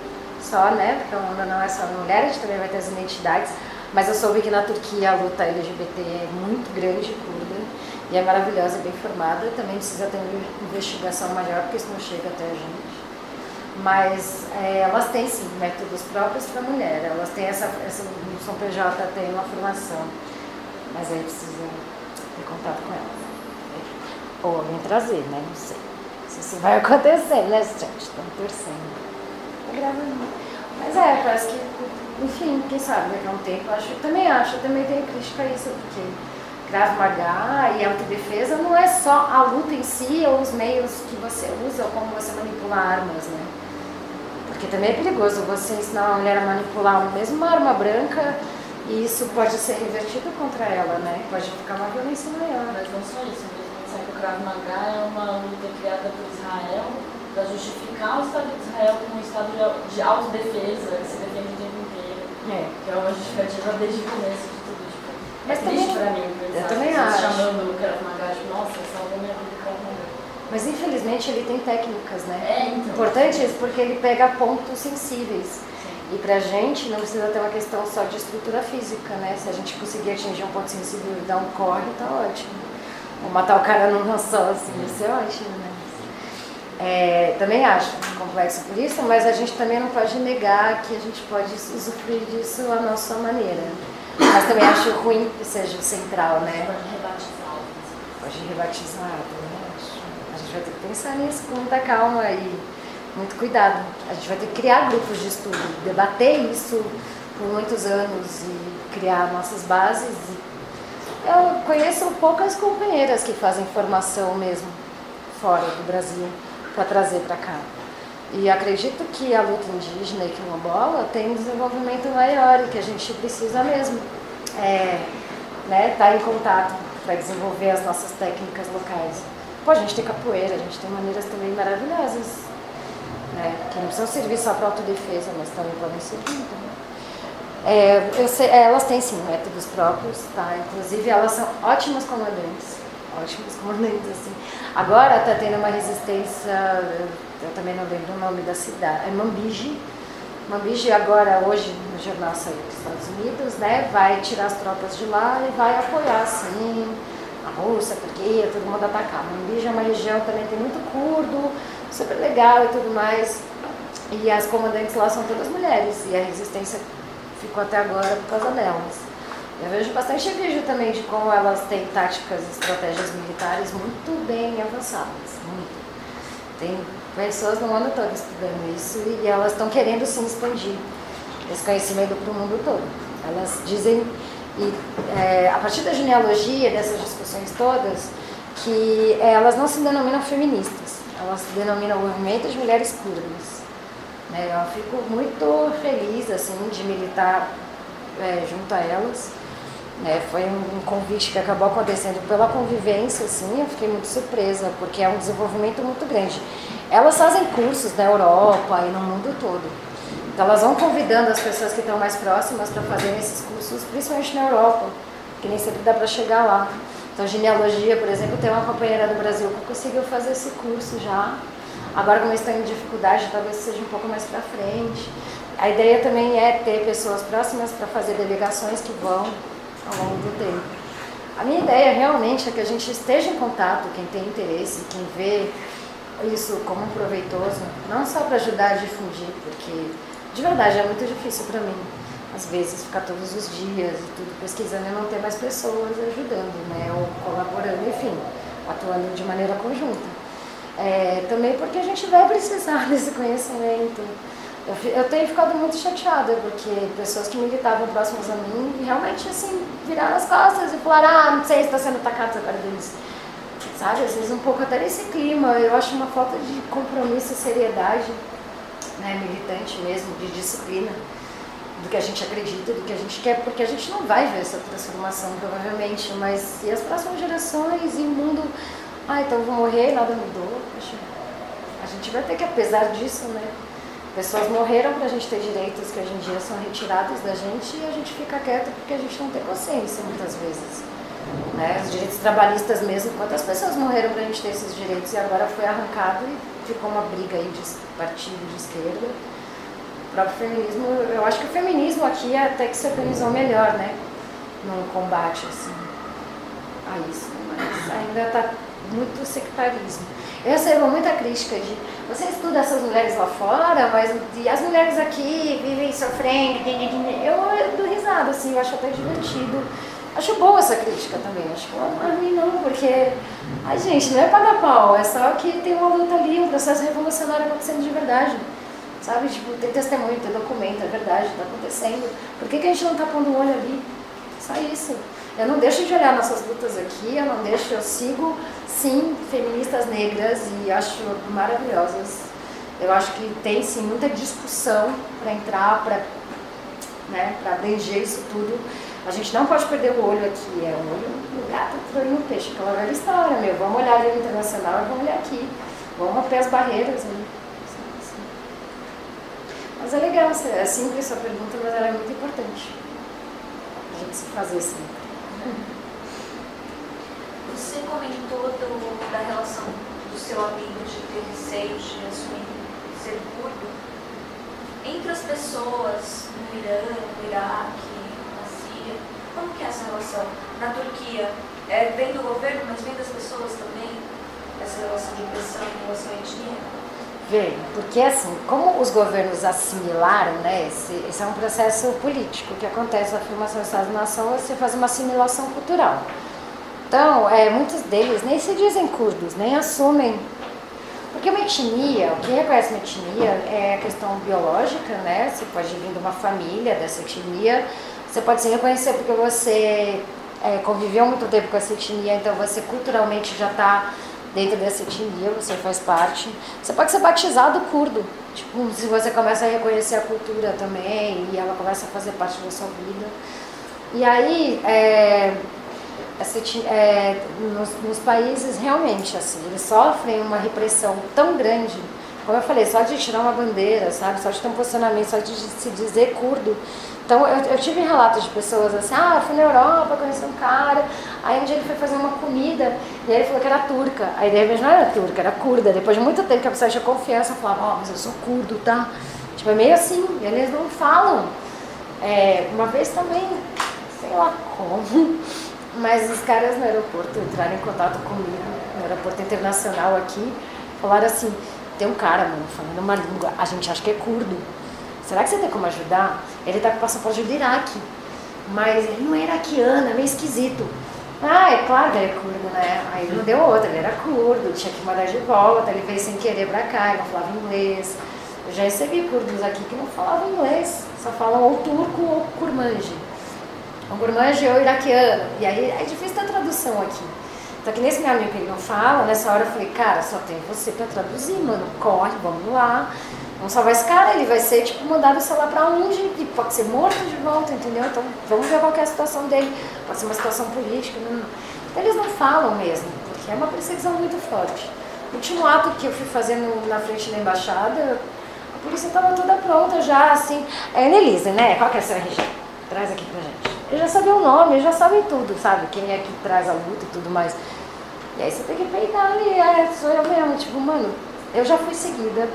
só, né? Porque o mundo não é só a mulher, a gente também vai ter as identidades. Mas eu soube que na Turquia a luta LGBT é muito grande, curda, e é maravilhosa, bem formada. Também precisa ter uma investigação maior, porque isso não chega até a gente. Mas elas têm, sim, métodos próprios para a mulher. Elas têm o São PJ tem uma formação, mas aí precisa ter contato com elas. Ou alguém trazer, né? Não sei se isso vai acontecer, né, gente? Estamos torcendo. Tô gravando. Mas parece que... Enfim, quem sabe daqui a um tempo, eu também tenho crítica a isso, porque Krav Maga e autodefesa não é só a luta em si ou os meios que você usa ou como você manipula armas, né? Porque também é perigoso você ensinar uma mulher a manipular mesmo uma arma branca e isso pode ser revertido contra ela, né? Pode ficar uma violência maior. Mas não só isso, mesmo. Sabe que o Krav Maga é uma luta criada por Israel para justificar o Estado de Israel como um Estado de autodefesa que se defende o tempo inteiro. Que é uma justificativa desde o começo de tudo. Tipo, mas triste também, pra mim pensar, eu também acho. Chamando o Krav Maga, tipo, nossa, salvou minha vida, Krav Maga. Mas infelizmente ele tem técnicas, né? Então. Importante isso, porque ele pega pontos sensíveis. Sim. E pra gente não precisa ter uma questão só de estrutura física, né? Se a gente conseguir atingir um ponto sensível e dar um corre, tá ótimo. Ou matar o cara numa só, assim, isso é ótimo, né? Também acho complexo por isso, mas a gente também não pode negar que a gente pode usufruir disso à nossa maneira. Mas também acho ruim que seja central, né? Pode rebatizar. Pode rebatizar, também acho. A gente vai ter que pensar nisso com muita calma e muito cuidado. A gente vai ter que criar grupos de estudo, debater isso por muitos anos e criar nossas bases. Eu conheço poucas companheiras que fazem formação mesmo fora do Brasil para trazer para cá. E acredito que a luta indígena e quilombola tem um desenvolvimento maior e que a gente precisa mesmo estar em contato para desenvolver as nossas técnicas locais. Pô, a gente tem capoeira, a gente tem maneiras também maravilhosas, né, que não precisam servir só para autodefesa, mas também podem servir. Elas têm sim métodos próprios, tá? Inclusive elas são ótimas comandantes, assim. Agora está tendo uma resistência, eu também não lembro o nome da cidade, é Mambige. Mambige agora, hoje, no jornal saiu dos Estados Unidos, né, vai tirar as tropas de lá e vai apoiar, sim, a Rússia, a Turquia, todo mundo atacar. Mambige é uma região também tem muito curdo, super legal e tudo mais. E as comandantes lá são todas mulheres e a resistência ficou até agora por causa delas. Eu vejo bastante vídeo também de como elas têm táticas e estratégias militares muito bem avançadas, muito. Tem pessoas no mundo todo estudando isso e elas estão querendo sim expandir esse conhecimento para o mundo todo. Elas dizem, a partir da genealogia, dessas discussões todas, que elas não se denominam feministas, elas se denominam movimento de mulheres curdas. Eu fico muito feliz assim, de militar junto a elas. Foi um convite que acabou acontecendo pela convivência, assim, eu fiquei muito surpresa, porque é um desenvolvimento muito grande. Elas fazem cursos na Europa e no mundo todo. Então elas vão convidando as pessoas que estão mais próximas para fazerem esses cursos, principalmente na Europa, que nem sempre dá para chegar lá. Então genealogia, por exemplo, tem uma companheira do Brasil que conseguiu fazer esse curso já. Agora, como eles estão em dificuldade, talvez seja um pouco mais para frente. A ideia também é ter pessoas próximas para fazer delegações que vão ao longo do tempo. A minha ideia realmente é que a gente esteja em contato, quem tem interesse, quem vê isso como proveitoso, não só para ajudar a difundir, porque de verdade é muito difícil para mim, às vezes, ficar todos os dias e tudo pesquisando e não ter mais pessoas ajudando, né, ou colaborando, enfim, atuando de maneira conjunta. Também porque a gente vai precisar desse conhecimento. Eu tenho ficado muito chateada, porque pessoas que militavam próximas a mim realmente, assim, viraram as costas e falaram, não sei se está sendo atacado essa cara deles. Sabe, às vezes um pouco até nesse clima, eu acho uma falta de compromisso e seriedade, né, militante mesmo, de disciplina, do que a gente acredita, do que a gente quer, porque a gente não vai ver essa transformação, provavelmente, mas e as próximas gerações e o mundo, então vou morrer, nada mudou, poxa, a gente vai ter que, apesar disso, né, pessoas morreram para a gente ter direitos que hoje em dia são retirados da gente e a gente fica quieto porque a gente não tem consciência muitas vezes. Né? Os direitos trabalhistas mesmo, quantas pessoas morreram para a gente ter esses direitos e agora foi arrancado e ficou uma briga aí de partido de esquerda. O próprio feminismo, eu acho que o feminismo aqui até que se organizou melhor, né? No combate assim, a isso, mas ainda está muito sectarismo. Eu recebo muita crítica de você estuda essas mulheres lá fora, mas e as mulheres aqui vivem sofrendo. Eu dou risada, assim, eu acho até divertido. Acho boa essa crítica também, acho que não é ruim não, porque, ai gente, não é pagar pau, é só que tem uma luta ali, um processo revolucionário acontecendo de verdade, sabe? Tipo, tem testemunho, tem documento, é verdade, está acontecendo. Por que a gente não está pondo o olho ali? Só isso. Eu não deixo de olhar nossas lutas aqui, eu sigo, sim, feministas negras e acho maravilhosas. Eu acho que tem, sim, muita discussão para entrar, para abranger isso tudo. A gente não pode perder o olho aqui, é um olho no gato, outro olho no peixe, aquela velha história, vamos olhar ali no internacional e vamos olhar aqui, vamos romper as barreiras ali. Mas é legal, é simples essa pergunta, mas ela é muito importante a gente se fazer sempre. Você comentou da relação do seu amigo de ter receio de assumir ser curdo. Entre as pessoas no Irã, no Iraque, na Síria, como que é essa relação? Na Turquia, vem do governo, mas vem das pessoas também? Essa relação de opressão em relação à etnia? Vem, porque assim, como os governos assimilaram, né, esse é um processo político que acontece na afirmação do Estado-nação, você faz uma assimilação cultural. Então, muitos deles nem se dizem curdos, nem assumem. Porque uma etnia, o que reconhece uma etnia é a questão biológica, né? Você pode vir de uma família dessa etnia, você pode se reconhecer porque você conviveu muito tempo com essa etnia, então você culturalmente já está dentro dessa etnia, você faz parte. Você pode ser batizado curdo, tipo, se você começa a reconhecer a cultura também e ela começa a fazer parte da sua vida. E aí, nos países realmente assim, eles sofrem uma repressão tão grande, como eu falei, só de tirar uma bandeira, sabe, só de ter um posicionamento, só de se dizer curdo. Então eu tive relatos de pessoas assim, eu fui na Europa, conheci um cara, aí um dia ele foi fazer uma comida e aí ele falou que era turca, aí de repente não era turca, era curda. Depois de muito tempo que a pessoa tinha confiança, falava, mas eu sou curdo, tá? Tipo, é meio assim, eles não falam. Uma vez também, sei lá como, mas os caras no aeroporto entraram em contato comigo, no aeroporto internacional aqui, falaram assim, tem um cara, mano, falando uma língua, a gente acha que é curdo. Será que você tem como ajudar? Ele tá com passaporte do Iraque, mas ele não é iraquiano, é meio esquisito. É claro que ele é curdo, né? Aí não deu outra, ele era curdo, tinha que mandar de volta, ele veio sem querer pra cá, ele não falava inglês. Eu já recebi curdos aqui que não falavam inglês, só falam ou turco ou curmanji. Um curmanji ou iraquiano, e aí é difícil ter tradução aqui. Só que nesse meu amigo que ele não fala, nessa hora eu falei, cara, só tem você pra traduzir, mano, corre, vamos lá. Vamos salvar esse cara, ele vai ser, tipo, mandado, sei lá, pra onde, e pode ser morto de volta, entendeu? Então, vamos ver qual que é a situação dele. Pode ser uma situação política, não. Então, eles não falam mesmo, porque é uma perseguição muito forte. O último ato que eu fui fazendo na frente da embaixada, a polícia estava toda pronta já, assim. Annelise, né? Qual que é a sua RG? Traz aqui pra gente. Eles já sabem o nome, eles já sabem tudo, sabe? Quem é que traz a luta e tudo mais. E aí você tem que peidar ali, sou eu mesmo. Tipo, mano, eu já fui seguida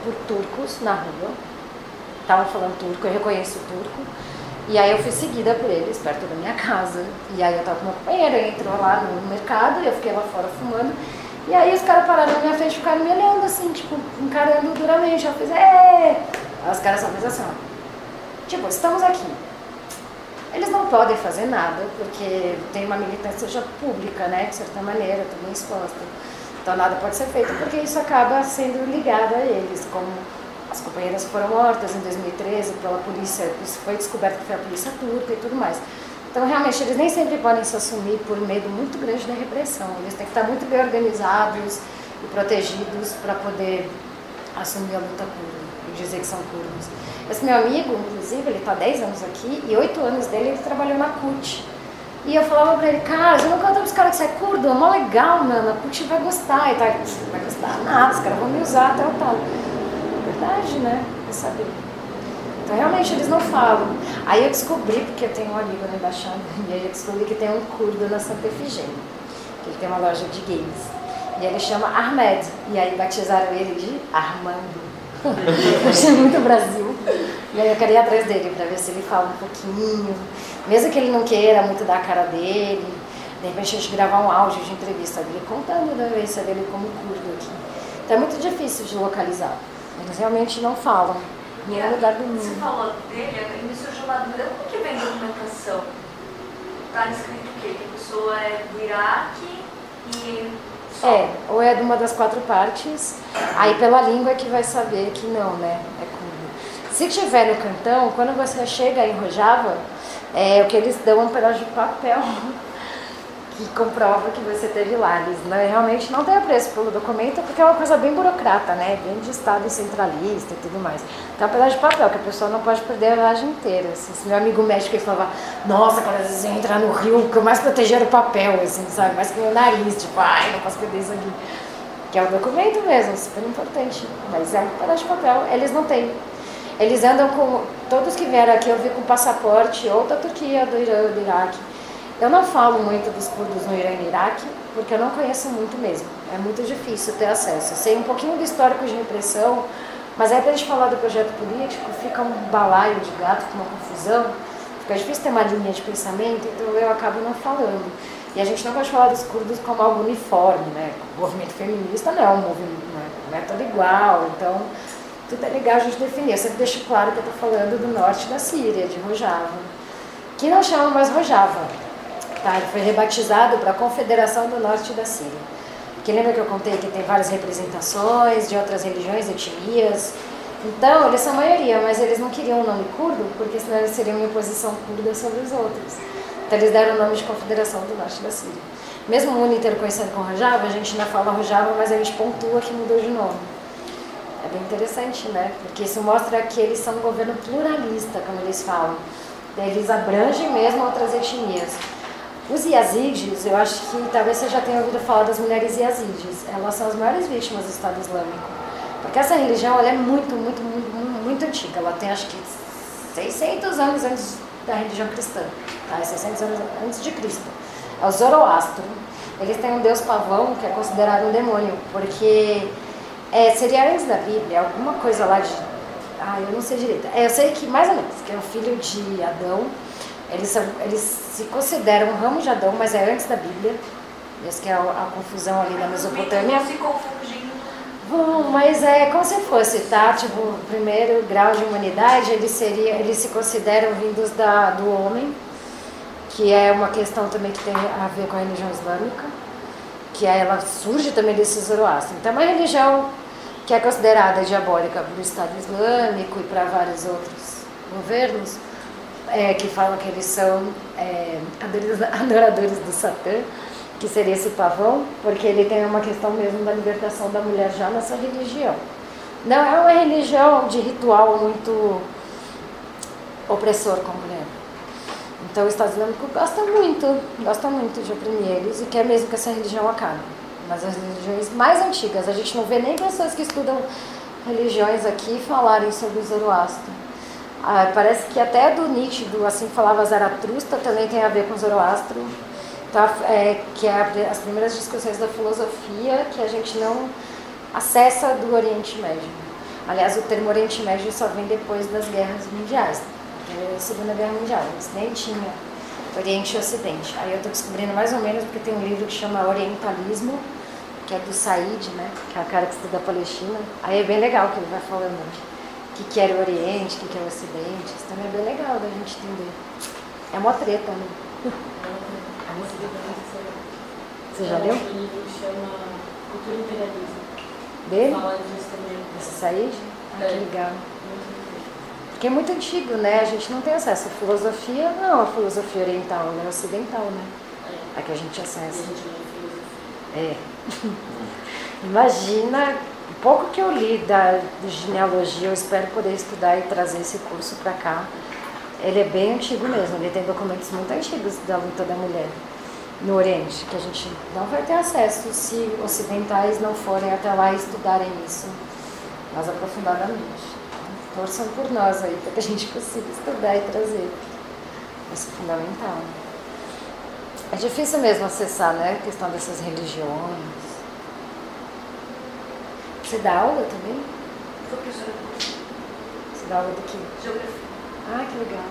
por turcos na rua, estavam falando turco, eu reconheço o turco, E aí eu fui seguida por eles, perto da minha casa. E aí eu tava com meu companheiro, ele entrou lá no mercado e eu fiquei lá fora fumando. E aí os caras pararam na minha frente e ficaram me olhando assim, tipo, encarando duramente. Eu fiz, Aí os caras só fizeram assim, ó. Tipo, estamos aqui. Eles não podem fazer nada, porque tem uma militância já pública, né, de certa maneira, também exposta. Então nada pode ser feito, porque isso acaba sendo ligado a eles, como as companheiras foram mortas em 2013 pela polícia, isso foi descoberto que foi a polícia turca e tudo mais. Então realmente eles nem sempre podem se assumir por medo muito grande da repressão, eles têm que estar muito bem organizados e protegidos para poder assumir a luta curda e dizer que são curdos. Esse meu amigo, inclusive, ele está 10 anos aqui e 8 anos dele ele trabalhou na CUT. E eu falava pra ele, cara, você não conta pros caras que você é curdo? É mó legal, mano, a CUT vai gostar. E tá, não vai gostar nada, os caras vão me usar até o tal. Verdade, né? Vai saber. Então, realmente, eles não falam. Aí eu descobri, porque eu tenho um amigo na embaixada, e aí eu descobri que tem um curdo na Santa Efigênia, que ele tem uma loja de games. E ele chama Ahmed, e aí batizaram ele de Armando. Eu achei muito Brasil. E aí eu queria ir atrás dele pra ver se ele fala um pouquinho. Mesmo que ele não queira muito dar a cara dele, de repente a gente gravar um áudio de entrevista dele contando da vivência dele como curdo aqui. Então é muito difícil de localizar. Eles realmente não falam em nenhum lugar do mundo. Você falou dele, aí me surgiu uma dúvida. Como que vem a documentação? Tá escrito o quê? Que a pessoa é do Iraque e... ou é de uma das 4 partes, aí pela língua é que vai saber que não, né? É curdo. Se tiver no cantão, quando você chega em Rojava, o que eles dão é um pedaço de papel que comprova que você teve lá. Eles realmente não têm apreço pelo documento, porque é uma coisa bem burocrata, né? Bem de estado centralista e tudo mais. Então é um pedaço de papel que a pessoa não pode perder a viagem inteira. Assim, se meu amigo médico ele falava, nossa, quando às vezes eu entrar no Rio, o que eu mais proteger era o papel, assim, sabe? Mais que o meu nariz, tipo, ai, não posso perder isso aqui. Que é um documento mesmo, super importante. Mas é um pedaço de papel, eles não têm. Eles andam com, todos que vieram aqui eu vi com passaporte ou da Turquia, do Irã, do Iraque. Eu não falo muito dos curdos no Irã e no Iraque, porque eu não conheço muito mesmo. É muito difícil ter acesso. Eu sei um pouquinho do histórico de repressão, mas aí pra gente falar do projeto político, fica um balaio de gato, com uma confusão. Fica difícil ter uma linha de pensamento, então eu acabo não falando. E a gente não pode falar dos curdos como algo uniforme, né? O movimento feminista não é um movimento, não é todo igual, então... Tudo é legal a gente definir. Eu sempre deixo claro que eu estou falando do norte da Síria, de Rojava, que não chama mais Rojava. Tá? Ele foi rebatizado para a Confederação do Norte da Síria. Porque lembra que eu contei que tem várias representações de outras religiões, etnias? Então, eles são a maioria, mas eles não queriam o nome curdo, porque senão eles seriam uma imposição curda sobre os outros. Então, eles deram o nome de Confederação do Norte da Síria. Mesmo o mundo inteiro conhecendo como Rojava, a gente ainda fala Rojava, mas a gente pontua que mudou de nome. É bem interessante, né? Porque isso mostra que eles são um governo pluralista, como eles falam. Eles abrangem mesmo outras etnias. Os Yazidis, eu acho que talvez você já tenha ouvido falar das mulheres Yazidis. Elas são as maiores vítimas do Estado Islâmico. Porque essa religião ela é muito antiga. Ela tem acho que 600 anos antes da religião cristã. Tá? 600 anos antes de Cristo. É o Zoroastro. Eles têm um deus pavão que é considerado um demônio, porque... seria antes da Bíblia, alguma coisa lá de... eu não sei direito. Eu sei que, mais ou menos, que é o filho de Adão. Eles se consideram um ramo de Adão, mas é antes da Bíblia. Essa que é a confusão ali da Mesopotâmia. Se confundindo. Bom, mas é como se fosse, tá? Tipo, o primeiro grau de humanidade, eles se consideram vindos do homem, que é uma questão também que tem a ver com a religião islâmica, que ela surge também desse Zoroastro. Então é uma religião que é considerada diabólica para o Estado Islâmico e para vários outros governos, que falam que eles são adoradores do Satã, que seria esse pavão, porque ele tem uma questão mesmo da libertação da mulher já nessa religião. Não é uma religião de ritual muito opressor como mulher. Então o Estado Islâmico gosta muito de oprimir eles e quer mesmo que essa religião acabe. Mas as religiões mais antigas, a gente não vê nem pessoas que estudam religiões aqui falarem sobre o Zoroastro. Parece que até do Nietzsche, assim falava Zaratustra, também tem a ver com o Zoroastro. Então, que é as primeiras discussões da filosofia que a gente não acessa do Oriente Médio. Aliás, o termo Oriente Médio só vem depois das guerras mundiais. foi a Segunda Guerra Mundial, eles nem tinha Oriente e Ocidente. Aí eu estou descobrindo mais ou menos porque tem um livro que chama Orientalismo, que é do Said, né, que é o cara que estuda a Palestina. Aí é bem legal que ele vai falando, né, o que era o Oriente, o que é o Ocidente. Isso também é bem legal da gente entender. É uma treta, né? Você já leu? Um livro que chama Cultura e Imperialismo. Dele? Fala disso também. Esse Said? Ah, que legal. Porque é muito antigo, né? A gente não tem acesso à filosofia, não a filosofia oriental, né? Ocidental, né? A que a gente acessa. É. Imagina, o pouco que eu li de genealogia, eu espero poder estudar e trazer esse curso para cá. Ele é bem antigo mesmo, ele tem documentos muito antigos da luta da mulher no Oriente, que a gente não vai ter acesso se ocidentais não forem até lá e estudarem isso mais aprofundadamente. Então, torçam por nós aí, para que a gente consiga estudar e trazer. Isso é fundamental. É difícil mesmo acessar, né, a questão dessas religiões. Você dá aula também? Professora. Você dá aula do quê? Geografia. Ah, que legal.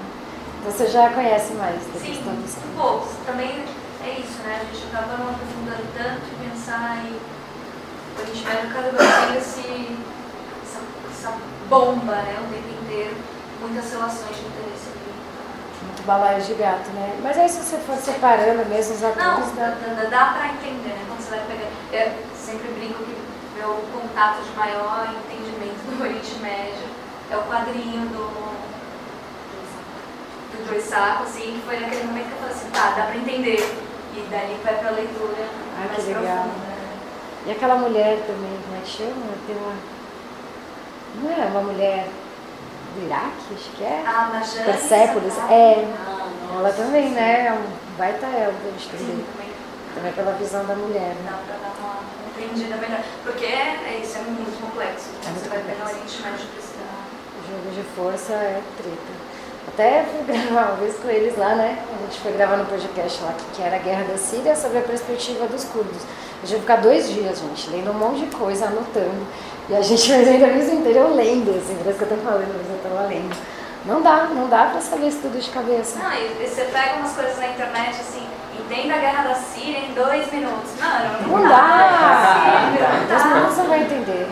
Então você já conhece mais da Sim, questão dos... um pouco. Também é isso, né? A gente acaba não aprofundando tanto e pensar em... A gente vai cada vez essa bomba, né? O tempo inteiro. Muitas relações de interesse ali. Muito balaio de gato, né? Mas aí se você for separando mesmo os atores... Não, dá pra entender, né? Quando você vai pegar... Eu sempre brinco que meu contato de maior entendimento do Oriente Médio é o quadrinho do Joe Sacco, assim, que foi naquele momento que eu falei assim, tá, dá pra entender. E daí vai pra leitura mais que legal. profunda. E aquela mulher também, como é que chama? Tem uma... Não é uma mulher do Iraque, acho que é? Ah, Marjane. Persépolis, é. Ela também, né? É um baita elder, Sim, também pela visão da mulher, né? dá pra dar uma entendida melhor. Porque isso é muito complexo. Você vai pegar o Oriente Médio precisar. O jogo de força é treta. Até fui gravar uma vez com eles lá, né? A gente foi gravar no podcast lá, que era a Guerra da Síria, sobre a perspectiva dos curdos. A gente ia ficar 2 dias, gente, lendo um monte de coisa, anotando. E a gente vai lendo a vida inteira, eu lendo, assim, parece que eu tô falando, mas eu tava lendo. Não dá pra saber isso tudo de cabeça. Não, e você pega umas coisas na internet, assim, entenda a Guerra da Síria em 2 minutos. Mano, Não dá! Não 2 dá. minutos você vai entender.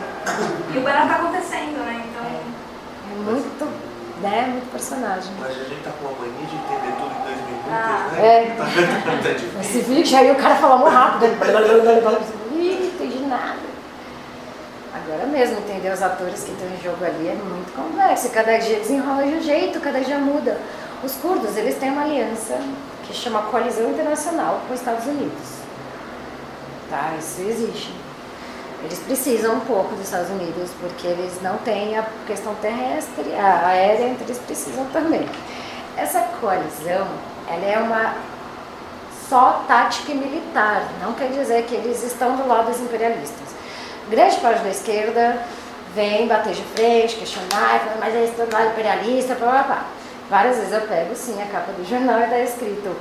E o barato tá acontecendo, né? Então... É muito, né? Muito personagem. Mas a gente tá com uma mania de entender tudo em 2 minutos, Ah. né? É. Tá difícil. Esse vídeo aí o cara fala muito rápido. Ih, entendi nada. Agora mesmo, entender os atores que estão em jogo ali é muito complexo. E cada dia desenrola de um jeito, cada dia muda. Os curdos, eles têm uma aliança que chama Coalizão Internacional com os Estados Unidos. Tá? Isso existe. Eles precisam um pouco dos Estados Unidos, porque eles não têm a questão terrestre, a aérea, então eles precisam também. Essa coalizão, ela é uma só tática e militar, não quer dizer que eles estão do lado dos imperialistas. Grande parte da esquerda vem bater de frente, questionar, falar, mas eles estão do lado imperialista, blá blá blá. Várias vezes eu pego, sim, a capa do jornal e está escrito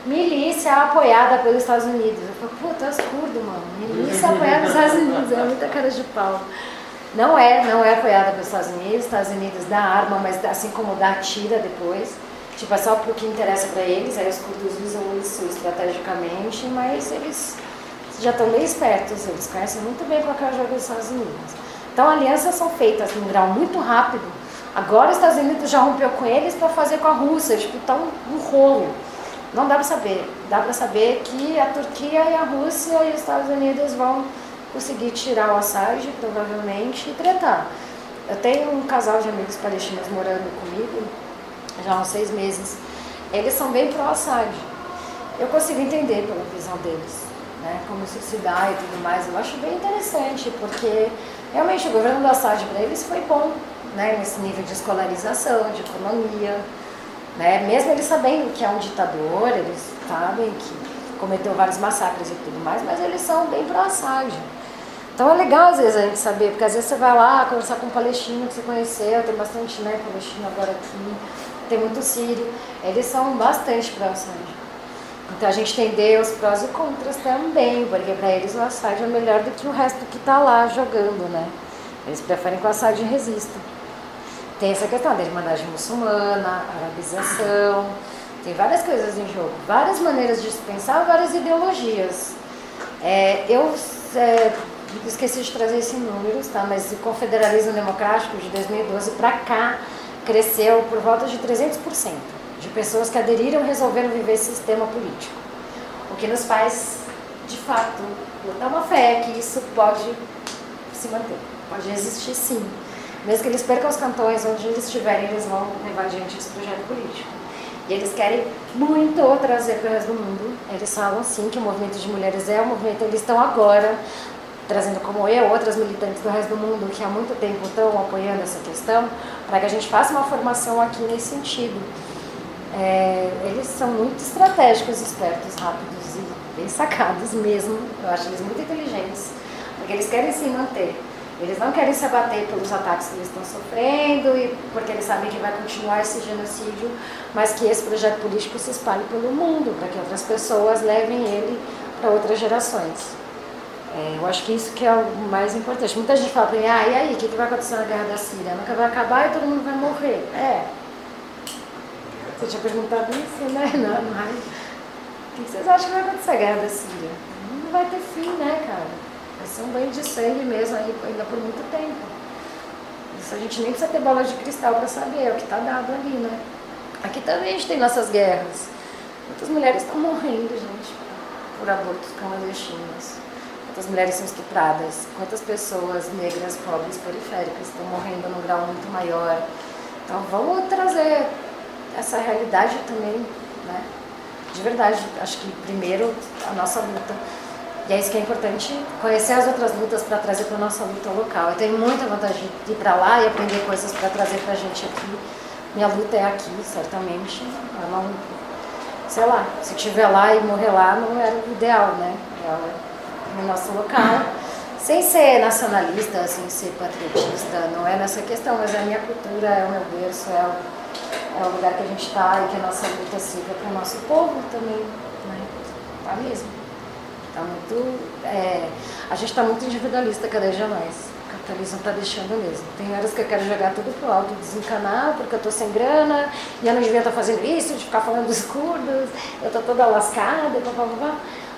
milícia apoiada pelos Estados Unidos. Eu falo, puta, és curdo, mano. Milícia apoiada pelos Estados Unidos, é muita cara de pau. Não é apoiada pelos Estados Unidos dá arma, mas assim como dá, tira depois. Tipo, é só porque interessa pra eles, aí os curdos usam isso estrategicamente, mas eles já estão bem espertos, eles conhecem muito bem qual é o jogo dos Estados Unidos. Então, alianças são feitas num grau muito rápido. Agora os Estados Unidos já rompeu com eles para fazer com a Rússia, tipo, tá um rolo. Não dá para saber. Dá para saber que a Turquia e a Rússia e os Estados Unidos vão conseguir tirar o Assad, provavelmente, e tretar. Eu tenho um casal de amigos palestinos morando comigo, já há uns 6 meses. Eles são bem pró-Assad. Eu consigo entender pela visão deles, né, como isso se dá e tudo mais. Eu acho bem interessante, porque realmente o governo do Assad para eles foi bom, né, nesse nível de escolarização, de economia. Né? Mesmo eles sabendo que é um ditador, eles sabem que cometeu vários massacres e tudo mais, mas eles são bem pró-Assad. Então é legal às vezes a gente saber, porque às vezes você vai lá conversar com um palestino que você conheceu, tem bastante, né, palestino agora aqui, tem muito sírio, eles são bastante pró-Assad. Então a gente entender os prós e contras também, porque para eles o Assad é melhor do que o resto que está lá jogando, né? Eles preferem que o Assad resista. Tem essa questão da irmandade muçulmana, arabização, tem várias coisas em jogo, várias maneiras de se pensar, várias ideologias. Eu esqueci de trazer esses números, tá? Mas o confederalismo democrático de 2012 para cá cresceu por volta de 300% de pessoas que aderiram e resolveram viver esse sistema político. O que nos faz, de fato, botar uma fé que isso pode se manter, pode existir sim. Mesmo que eles percam os cantões onde eles estiverem, eles vão levar adiante esse projeto político. E eles querem muito trazer para o resto do mundo. Eles falam sim que o movimento de mulheres é um movimento, eles estão agora trazendo como eu, outras militantes do resto do mundo que há muito tempo estão apoiando essa questão, para que a gente faça uma formação aqui nesse sentido. Eles são muito estratégicos, espertos, rápidos e bem sacados mesmo. Eu acho eles muito inteligentes, porque eles querem se manter. Eles não querem se abater pelos ataques que eles estão sofrendo, e porque eles sabem que vai continuar esse genocídio, mas que esse projeto político se espalhe pelo mundo, para que outras pessoas levem ele para outras gerações. Eu acho que isso que é o mais importante. Muita gente fala para mim, e aí, o que vai acontecer na guerra da Síria? Nunca vai acabar e todo mundo vai morrer. Você tinha perguntado isso, né? Não, mas o que vocês acham que vai acontecer na guerra da Síria? Não vai ter fim, né, cara? Vai ser um banho de sangue mesmo ainda por muito tempo. Isso a gente nem precisa ter bola de cristal para saber, é o que está dado ali, né? Aqui também a gente tem nossas guerras. Muitas mulheres estão morrendo, gente, por abortos clandestinos. Quantas mulheres são estupradas? Quantas pessoas negras, pobres, periféricas estão morrendo num grau muito maior? Então vamos trazer essa realidade também, né? De verdade, acho que primeiro a nossa luta. E é isso que é importante, conhecer as outras lutas para trazer para a nossa luta local. Eu tenho muita vontade de ir para lá e aprender coisas para trazer para a gente aqui. Minha luta é aqui, certamente. Eu não, sei lá, se estiver lá e morrer lá não era o ideal, né? No nosso local, sem ser nacionalista, sem ser patriotista, não é nessa questão, mas é a minha cultura, é o meu berço, é o lugar que a gente está e que a nossa luta sirva para o nosso povo também, né? Tá mesmo. Tá muito, a gente está muito individualista cada dia mais. O capitalismo está deixando mesmo. Tem horas que eu quero jogar tudo pro alto e desencanar porque eu estou sem grana e eu não devia estar fazendo isso, de ficar falando dos curdos, eu estou toda lascada,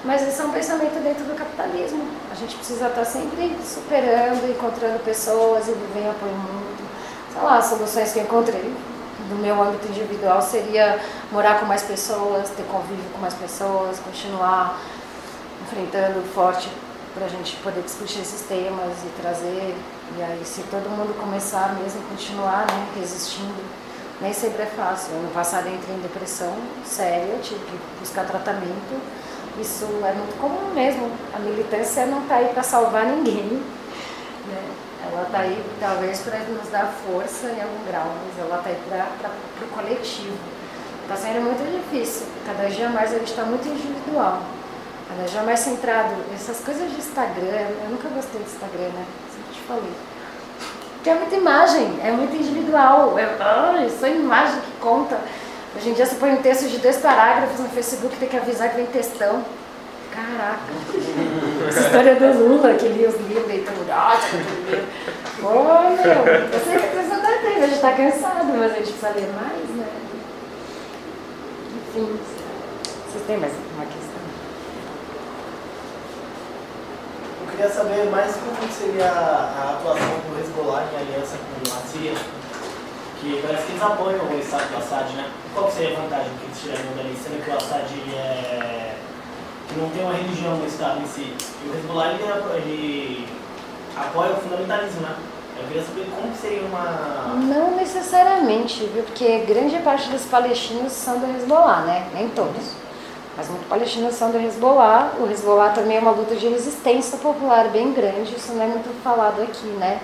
mas isso é um pensamento dentro do capitalismo. A gente precisa estar sempre superando, encontrando pessoas e viver em apoio mútuo. Sei lá, as soluções que eu encontrei do meu âmbito individual seria morar com mais pessoas, ter convívio com mais pessoas, continuar enfrentando forte para a gente poder discutir esses temas e trazer, e aí se todo mundo começar mesmo a continuar, né, resistindo, nem sempre é fácil. Ano passado eu entrei em depressão séria, tive que buscar tratamento, isso é muito comum mesmo. A militância não está aí para salvar ninguém, né? Ela está aí talvez para nos dar força em algum grau, mas ela está aí para o coletivo. Está sendo muito difícil, cada dia mais a gente está muito individual. Cada dia mais centrado, essas coisas de Instagram, eu nunca gostei do Instagram, né? Sempre te falei. Porque é muita imagem, é muito individual, só imagem que conta. Hoje em dia você põe um texto de 2 parágrafos no Facebook, tem que avisar que vem textão. Caraca! Essa história do Lula, que lia os livros e todo mundo, eu sei que a pessoa tá tendo, a gente tá cansado, mas a gente precisa ler mais, né? Enfim, vocês têm mais uma questão? Eu queria saber mais como seria a atuação do Hezbollah em aliança com a Síria, que parece que eles apoiam o Estado do Assad, né? Qual seria a vantagem que eles tirariam dali, sendo que o Assad não tem uma religião no Estado em si? E o Hezbollah ele apoia o fundamentalismo, né? Eu queria saber como seria uma... Não necessariamente, viu? Porque grande parte dos palestinos são do Hezbollah, né? Nem todos. Mas muitos palestinos são do Hezbollah. O Hezbollah também é uma luta de resistência popular bem grande, isso não é muito falado aqui, né?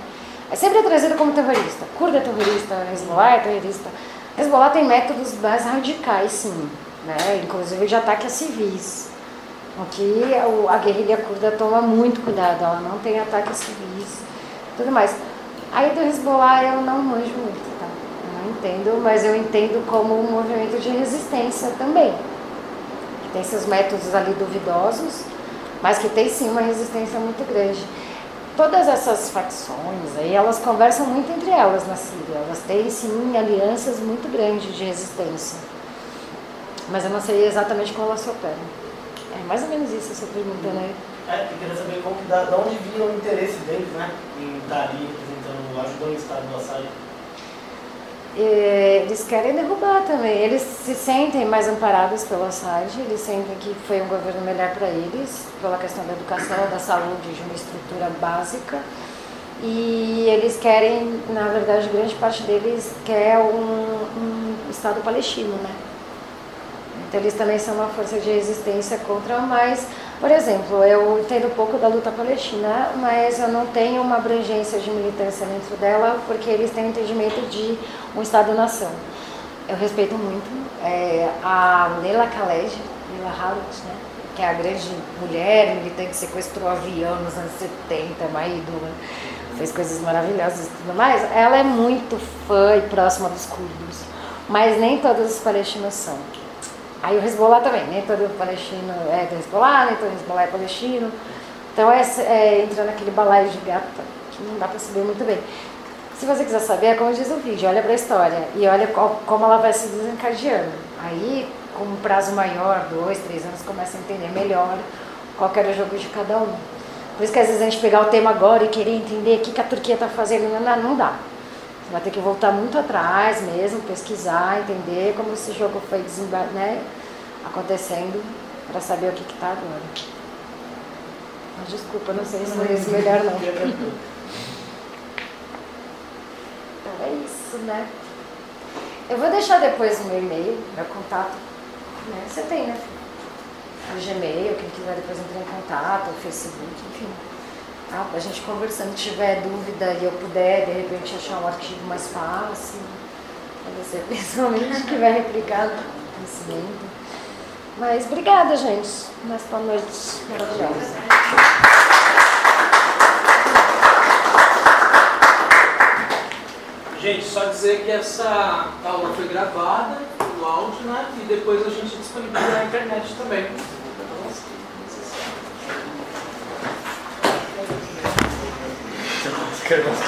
É sempre trazido como terrorista. Kurdo é terrorista, Hezbollah é terrorista. Hezbollah tem métodos mais radicais, sim, né? Inclusive de ataque a civis. O que a guerrilha curda toma muito cuidado, ela não tem ataque a civis, tudo mais. Aí do Hezbollah eu não manjo muito, tá? Eu não entendo, mas eu entendo como um movimento de resistência também. Tem seus métodos ali duvidosos, mas que tem sim uma resistência muito grande. todas essas facções aí, elas conversam muito entre elas na Síria. Elas têm, sim, alianças muito grandes de resistência. Mas eu não sei exatamente como elas se operam. É mais ou menos isso essa pergunta, né? Eu queria saber como que de onde vinha o interesse deles, né? Em estar ali representando, ajudando o Estado do Assad. Eles querem derrubar também. Eles se sentem mais amparados pelo Assad, eles sentem que foi um governo melhor para eles, pela questão da educação, da saúde, de uma estrutura básica. E eles querem, na verdade, grande parte deles quer um Estado palestino, né? Então eles também são uma força de resistência contra, mas, por exemplo, eu entendo pouco da luta palestina, mas eu não tenho uma abrangência de militância dentro dela, porque eles têm um entendimento de um Estado-nação. Eu respeito muito a Leila Khaled, Leila Harut, né? Que é a grande mulher militante que sequestrou avião nos anos 70, uma ídola, fez coisas maravilhosas e tudo mais. Ela é muito fã e próxima dos curdos, mas nem todos os palestinos são. Aí o Hezbollah também, nem todo palestino é do Hezbollah, nem todo Hezbollah é palestino. Então entra naquele balaio de gato que não dá para saber muito bem. Se você quiser saber, é como diz o vídeo, olha para a história e olha como ela vai se desencadeando. Aí, com um prazo maior, 2, 3 anos, começa a entender melhor qual que era o jogo de cada um. Por isso que às vezes a gente pegar o tema agora e querer entender o que a Turquia está fazendo, não dá. Você vai ter que voltar muito atrás mesmo, pesquisar, entender como esse jogo foi acontecendo para saber o que está agora. Mas desculpa, não sei se foi isso melhor não. Então é isso, né? Eu vou deixar depois o meu e-mail, meu contato. Né? Você tem, né? O Gmail, quem quiser depois entrar em contato, o Facebook, enfim. Tá? A gente conversando, se tiver dúvida e eu puder, de repente, achar um artigo mais fácil, para você pessoalmente que vai replicar o conhecimento. Mas obrigada, gente. Mais uma noite maravilhosa. Gente, só dizer que essa aula foi gravada, o áudio, né? E depois a gente disponibiliza na internet também. Quero mais